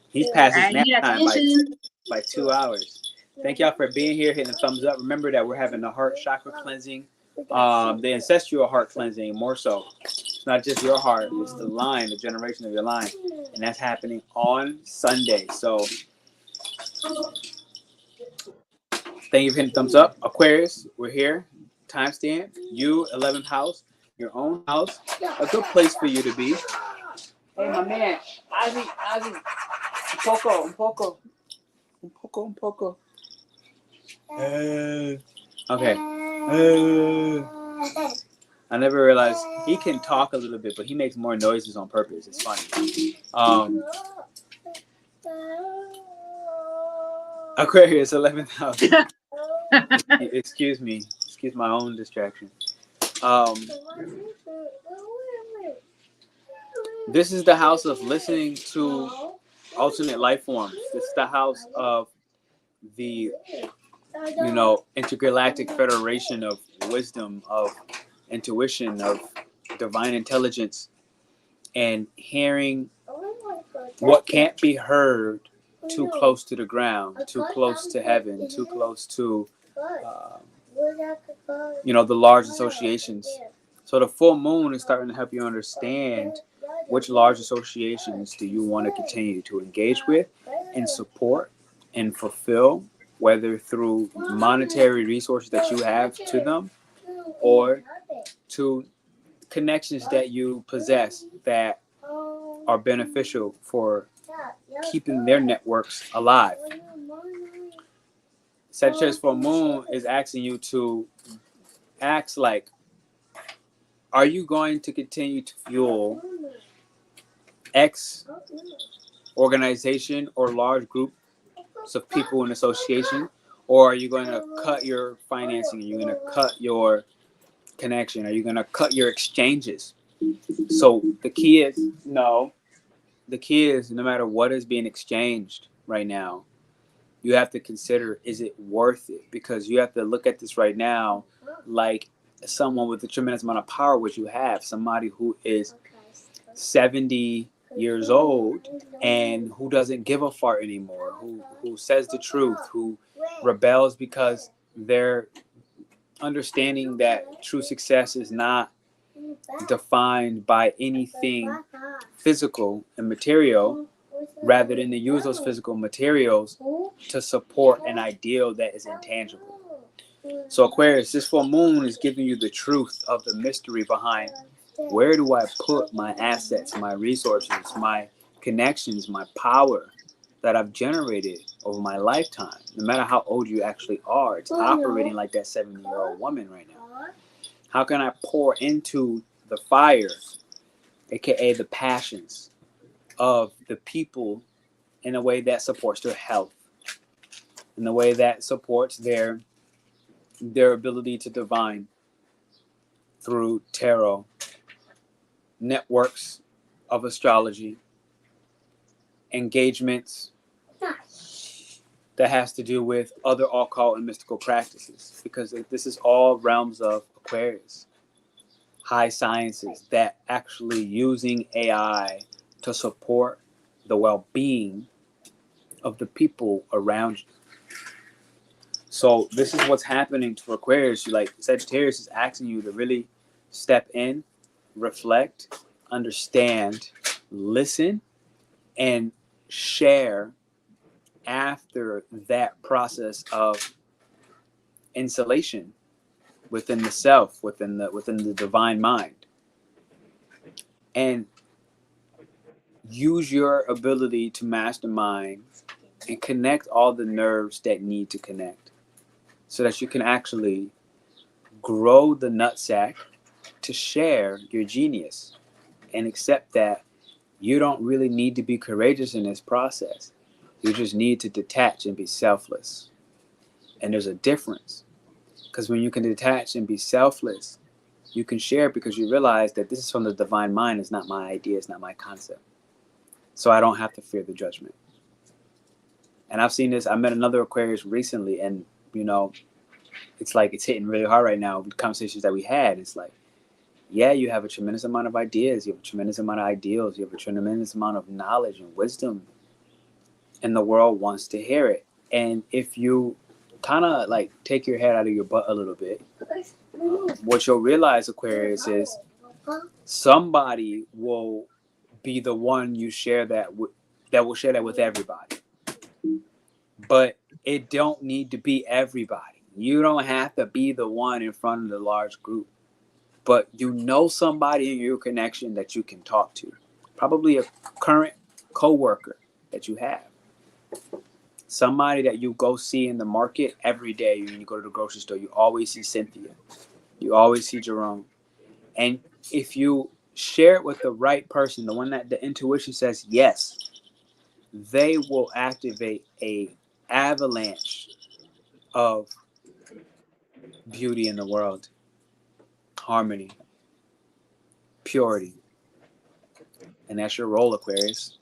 he's past his I nap need time attention. by 2 hours. Thank y'all for being here, hitting the thumbs up. Remember that we're having the heart chakra cleansing, the ancestral heart cleansing, more so. It's not just your heart, it's the line, the generation of your line. And that's happening on Sunday. So thank you for hitting the thumbs up. Aquarius, we're here. Timestamp, you, 11th house, your own house. A good place for you to be. Hey, my man, Ozzy, un poco. Okay. I never realized he can talk a little bit, but he makes more noises on purpose. It's funny. Aquarius, 11th house. Excuse me. Excuse my own distraction. This is the house of listening to alternate life forms. It's the house of the, intergalactic federation of wisdom, of intuition, of divine intelligence, and hearing what can't be heard too close to the ground, too close to heaven, too close to, the large associations. So the full moon is starting to help you understand which large associations do you want to continue to engage with and support and fulfill, whether through monetary resources that you have to them or to connections that you possess that are beneficial for keeping their networks alive. Sagittarius full moon is asking you to ask, like, are you going to continue to fuel X organization or large groups of people in association, or are you going to cut your financing? Are you going to cut your connection? Are you going to cut your exchanges? So the key is no. The key is no matter what is being exchanged right now, you have to consider, is it worth it? Because you have to look at this right now like someone with a tremendous amount of power, which you have, somebody who is 70 years old and who doesn't give a fart anymore, who says the truth, who rebels because they're understanding that true success is not defined by anything physical and material, rather than to use those physical materials to support an ideal that is intangible. So Aquarius, this full moon is giving you the truth of the mystery behind where do I put my assets, my resources, my connections, my power that I've generated over my lifetime. No matter how old you actually are, it's operating like that 70-year-old woman right now. How can I pour into the fire, aka the passions of the people, in a way that supports their health, in a way that supports their ability to divine through tarot, networks of astrology, engagements that has to do with other occult and mystical practices, because this is all realms of Aquarius, high sciences that actually using AI to support the well-being of the people around you. So this is what's happening to Aquarius. Like Sagittarius is asking you to really step in, reflect, understand, listen, and share after that process of insulation within the self, within the divine mind, and use your ability to mastermind and connect all the nerves that need to connect, so that you can actually grow the nutsack to share your genius and accept that you don't really need to be courageous in this process. You just need to detach and be selfless. And there's a difference, because when you can detach and be selfless, you can share, because you realize that this is from the divine mind. It's not my idea. It's not my concept. So I don't have to fear the judgment. And I've seen this. I met another Aquarius recently, and it's like it's hitting really hard right now with conversations that we had. It's like, yeah, you have a tremendous amount of ideas. You have a tremendous amount of ideals. You have a tremendous amount of knowledge and wisdom. And the world wants to hear it. And if you kind of like take your head out of your butt a little bit, what you'll realize, Aquarius, is somebody will be the one you share that with, that will share that with everybody. But it don't need to be everybody. You don't have to be the one in front of the large group. But somebody in your connection that you can talk to. Probably a current coworker that you have. Somebody that you go see in the market every day. When you go to the grocery store, you always see Cynthia. You always see Jerome. And if you share it with the right person, the one that the intuition says yes, they will activate a avalanche of beauty in the world, harmony, purity. And that's your role, Aquarius.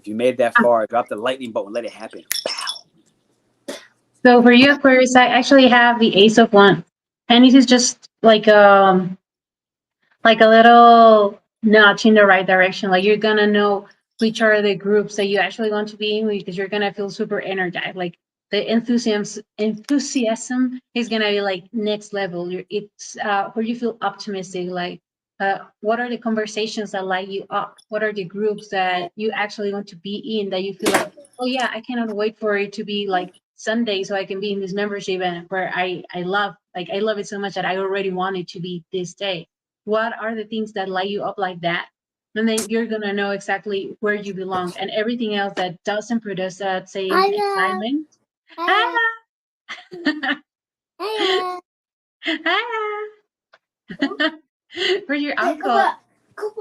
If you made it that far, drop the lightning bolt and let it happen. So for you, Aquarius, I actually have the Ace of Wands, and this is just like a little notch in the right direction. Like you're gonna know which are the groups that you actually want to be in because you're gonna feel super energized. Like the enthusiasm is gonna be like next level. It's where you feel optimistic. Like what are the conversations that light you up? What are the groups that you actually want to be in that you feel like, oh yeah, I cannot wait for it to be like Sunday so I can be in this membership event where I love it so much that I already want it to be this day. What are the things that light you up like that? And then you're gonna know exactly where you belong, and everything else that doesn't produce that same excitement. Hello. Ah! Hello. Ah! For your Hey, uncle. come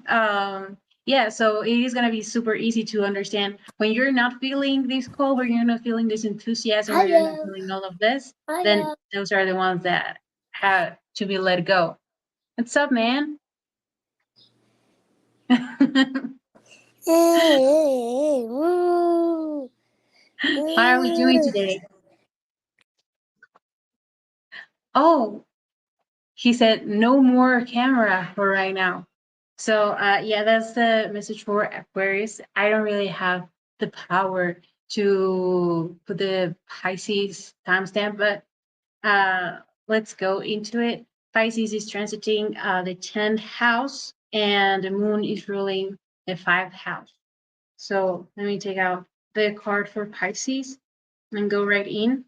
on. Yeah, so it is gonna be super easy to understand when you're not feeling this call, when you're not feeling this enthusiasm, when you're not Hello. feeling all of this, then Hello. those are the ones that have to be let go. What's up, man? Hey, woo. How are we doing today? Oh, he said no more camera for right now. So yeah, that's the message for Aquarius. I don't really have the power to put the Pisces timestamp, but let's go into it. Pisces is transiting the 10th house, and the moon is ruling the 5th house. So let me take out the card for Pisces and go right in.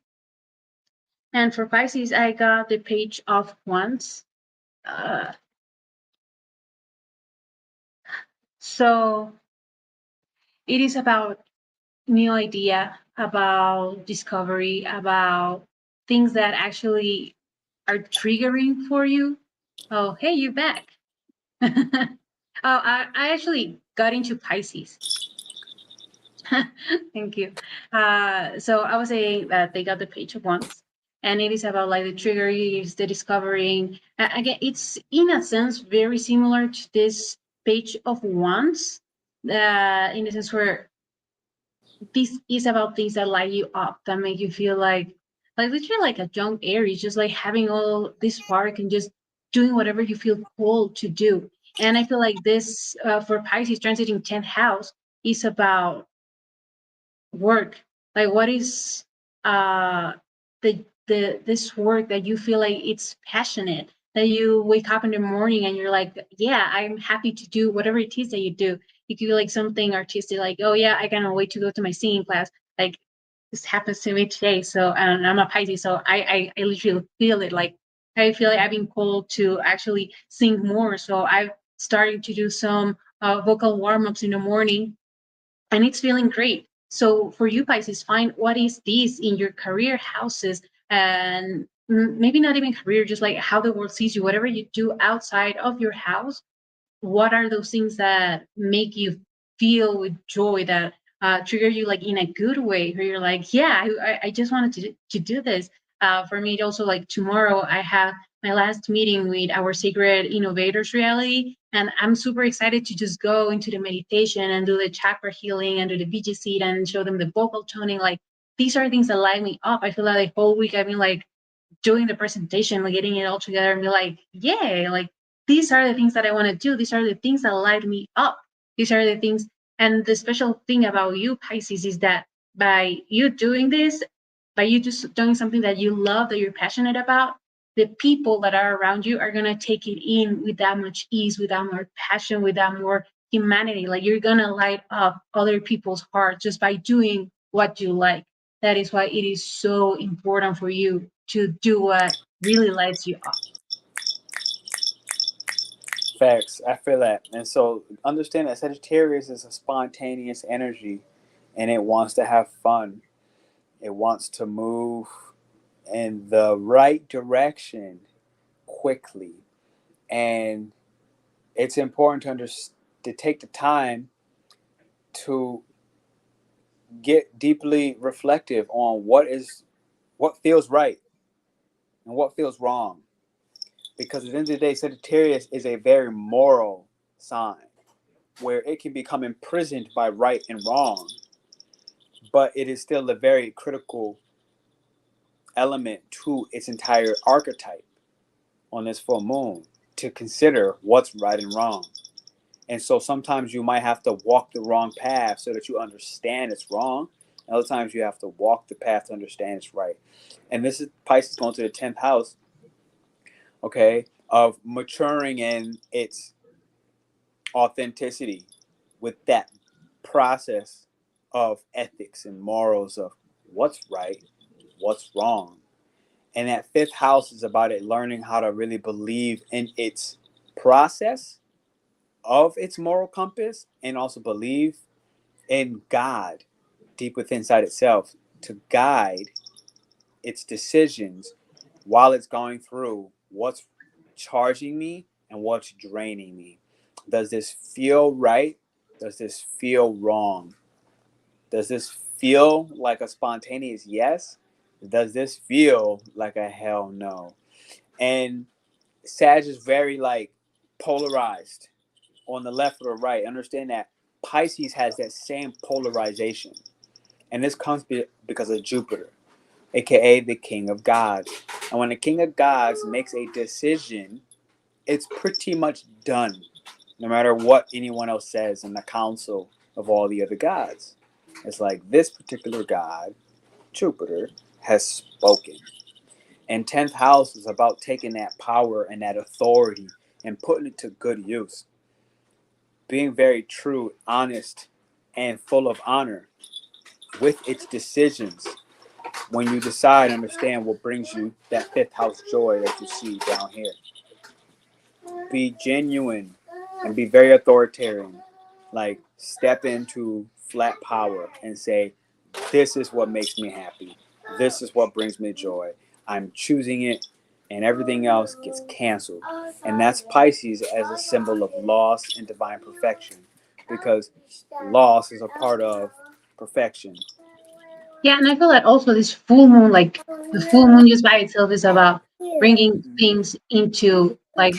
And for Pisces, I got the Page of Wands. Uh, so it is about new idea, about discovery, about things that actually are triggering for you. Oh, hey, you're back. Oh, I actually got into Pisces. Thank you. So I was saying that they got the Page of Wands, and it is about like the triggering, the discovering. Again, it's in a sense very similar to this Page of Wands, in the sense where this is about things that light you up, that make you feel like literally like a young Aries, just like having all this spark and just doing whatever you feel called to do. And I feel like this for Pisces transiting 10th house is about work. Like what is the this work that you feel like it's passionate, that you wake up in the morning and you're like, yeah, I'm happy to do whatever it is that you do. You could be like something artistic, like, oh yeah, I cannot wait to go to my singing class. Like this happens to me today. So I'm a Pisces, so I literally feel it. Like I feel like I've been called to actually sing more. So I've started to do some vocal warm-ups in the morning, and it's feeling great. So for you, Pisces, find what is this in your career houses, and maybe not even career, just like how the world sees you, whatever you do outside of your house. What are those things that make you feel with joy, that trigger you like in a good way, where you're like, yeah, I just wanted to do this. For me, also like tomorrow, I have my last meeting with our Sacred Innovators Reality, and I'm super excited to just go into the meditation and do the chakra healing and do the VGC and show them the vocal toning. Like these are things that light me up. I feel like the whole week I've been like doing the presentation, like getting it all together and be like, yeah, like these are the things that I want to do. These are the things that light me up. These are the things. And the special thing about you, Pisces, is that by you doing this, by you just doing something that you love, that you're passionate about, the people that are around you are going to take it in with that much ease, with that more passion, with that more humanity. Like you're going to light up other people's hearts just by doing what you like. That is why it is so important for you to do what really lights you up. Facts. I feel that. And so understand that Sagittarius is a spontaneous energy, and it wants to have fun. It wants to move in the right direction quickly. And it's important to take the time to get deeply reflective on what feels right and what feels wrong. Because at the end of the day, Sagittarius is a very moral sign. where it can become imprisoned by right and wrong, but it is still a very critical element to its entire archetype on this full moon to consider what's right and wrong. And so sometimes you might have to walk the wrong path so that you understand it's wrong. Other times you have to walk the path to understand it's right. And this is Pisces going to the 10th house, okay, of maturing in its authenticity with that process of ethics and morals of what's right, what's wrong. And that 5th house is about it learning how to really believe in its process of its moral compass and also believe in God deep within inside itself to guide its decisions while it's going through what's charging me and what's draining me. Does this feel right? Does this feel wrong? Does this feel like a spontaneous yes? Does this feel like a hell no? And Sag is very like polarized on the left or the right. Understand that Pisces has that same polarization. And this comes because of Jupiter, aka the King of Gods. And when the King of Gods makes a decision, it's pretty much done, no matter what anyone else says in the council of all the other gods. It's like this particular god, Jupiter, has spoken. And 10th house is about taking that power and that authority and putting it to good use. Being very true, honest, and full of honor with its decisions. When you decide, understand what brings you that 5th house joy that you see down here. Be genuine and be very authoritarian. Like, step into flat power and say, this is what makes me happy. This is what brings me joy. I'm choosing it, and everything else gets canceled. And that's Pisces as a symbol of loss and divine perfection, because loss is a part of perfection. Yeah, and I feel that also this full moon, like the full moon just by itself is about bringing things into like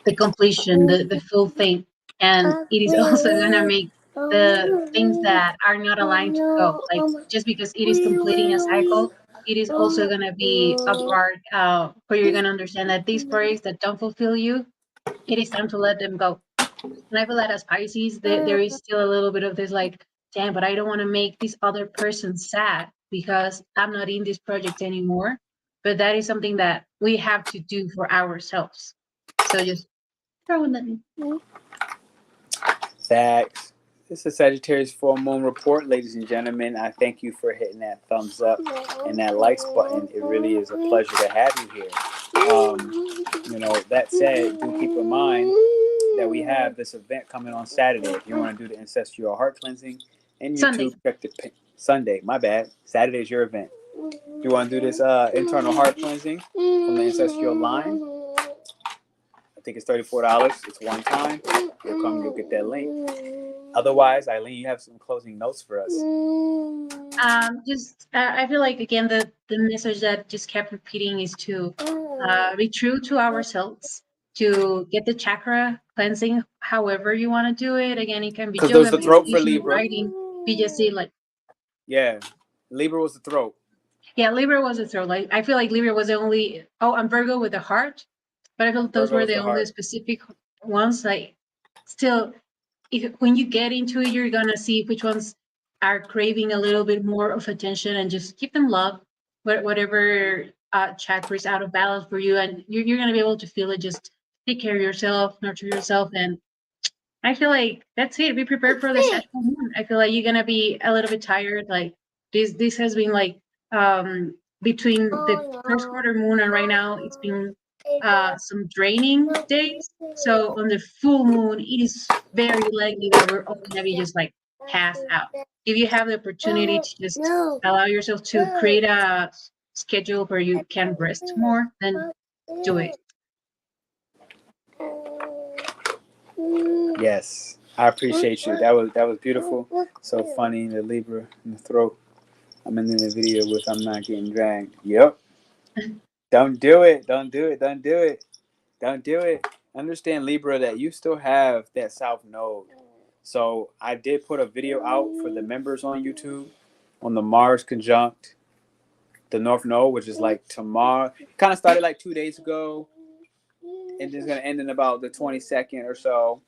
the completion, the full thing. And it is also going to make the things that are not aligned to go. Like just because it is completing a cycle, it is also going to be a part where you're going to understand that these parts that don't fulfill you, it is time to let them go. And I feel that as Pisces, there is still a little bit of this like, damn, but I don't want to make this other person sad because I'm not in this project anymore. But that is something that we have to do for ourselves. So just throwing that in. Facts. This is Sagittarius full moon report, ladies and gentlemen. I thank you for hitting that thumbs up and that likes button. It really is a pleasure to have you here. That said, do keep in mind that we have this event coming on Saturday. If you want to do the ancestral heart cleansing and YouTube, check the Sunday. My bad. Saturday is your event. If you want to do this internal heart cleansing from the ancestral line, I think it's $34. It's one time. You'll get that link. Otherwise, Eileen, you have some closing notes for us. I feel like again the message that just kept repeating is to be true to ourselves, to get the chakra cleansing however you want to do it. Again, it can be yoga, there's the throat for meditation, Libra. writing. You just see like Libra was the throat. Yeah, Libra was the throat. Like I feel like Libra was the only. Oh, and Virgo with the heart, but I feel those were the only specific ones. Like still, when you get into it, you're gonna see which ones are craving a little bit more of attention, and just keep them love. Whatever chakra is out of balance for you, and you're gonna be able to feel it. Just take care of yourself, nurture yourself, and I feel like that's it. Be prepared for the Sagittarius moon. I feel like you're gonna be a little bit tired. Like this has been like between the first quarter moon and right now it's been some draining days. So on the full moon, it is very likely that we're all gonna be just like passed out. If you have the opportunity to just allow yourself to create a schedule where you can rest more, then do it. Yes, I appreciate you. That was beautiful. So funny, the Libra in the throat. I'm in the video with I'm not getting dragged. Yep. Don't do it. Don't do it. Don't do it. Don't do it. Understand, Libra, that you still have that South Node. So I did put a video out for the members on YouTube on the Mars conjunct the North Node, which is like tomorrow. Kind of started like 2 days ago, and it's gonna end in about the 22nd or so.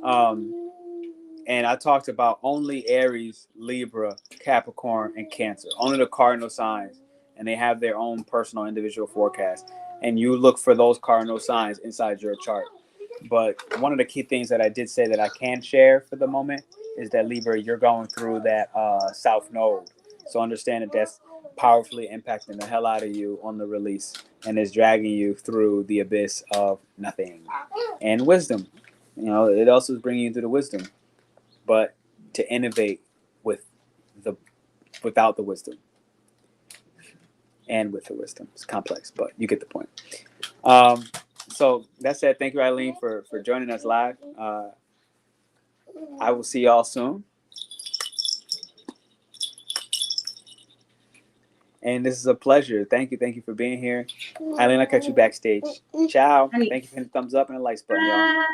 And I talked about only Aries, Libra, Capricorn, and Cancer, only the cardinal signs, and they have their own personal individual forecast. And you look for those cardinal signs inside your chart. But one of the key things that I did say that I can share for the moment is that Libra, you're going through that South Node. So understand that that's powerfully impacting the hell out of you on the release and is dragging you through the abyss of nothing and wisdom. You know, it also is bringing you through the wisdom, but to innovate with the without the wisdom and with the wisdom. It's complex, but you get the point. So that said, thank you, Eileen, for joining us live. I will see y'all soon. And this is a pleasure. Thank you for being here. Eileen, I'll catch you backstage. Ciao. Thank you for the thumbs up and the likes button, y'all.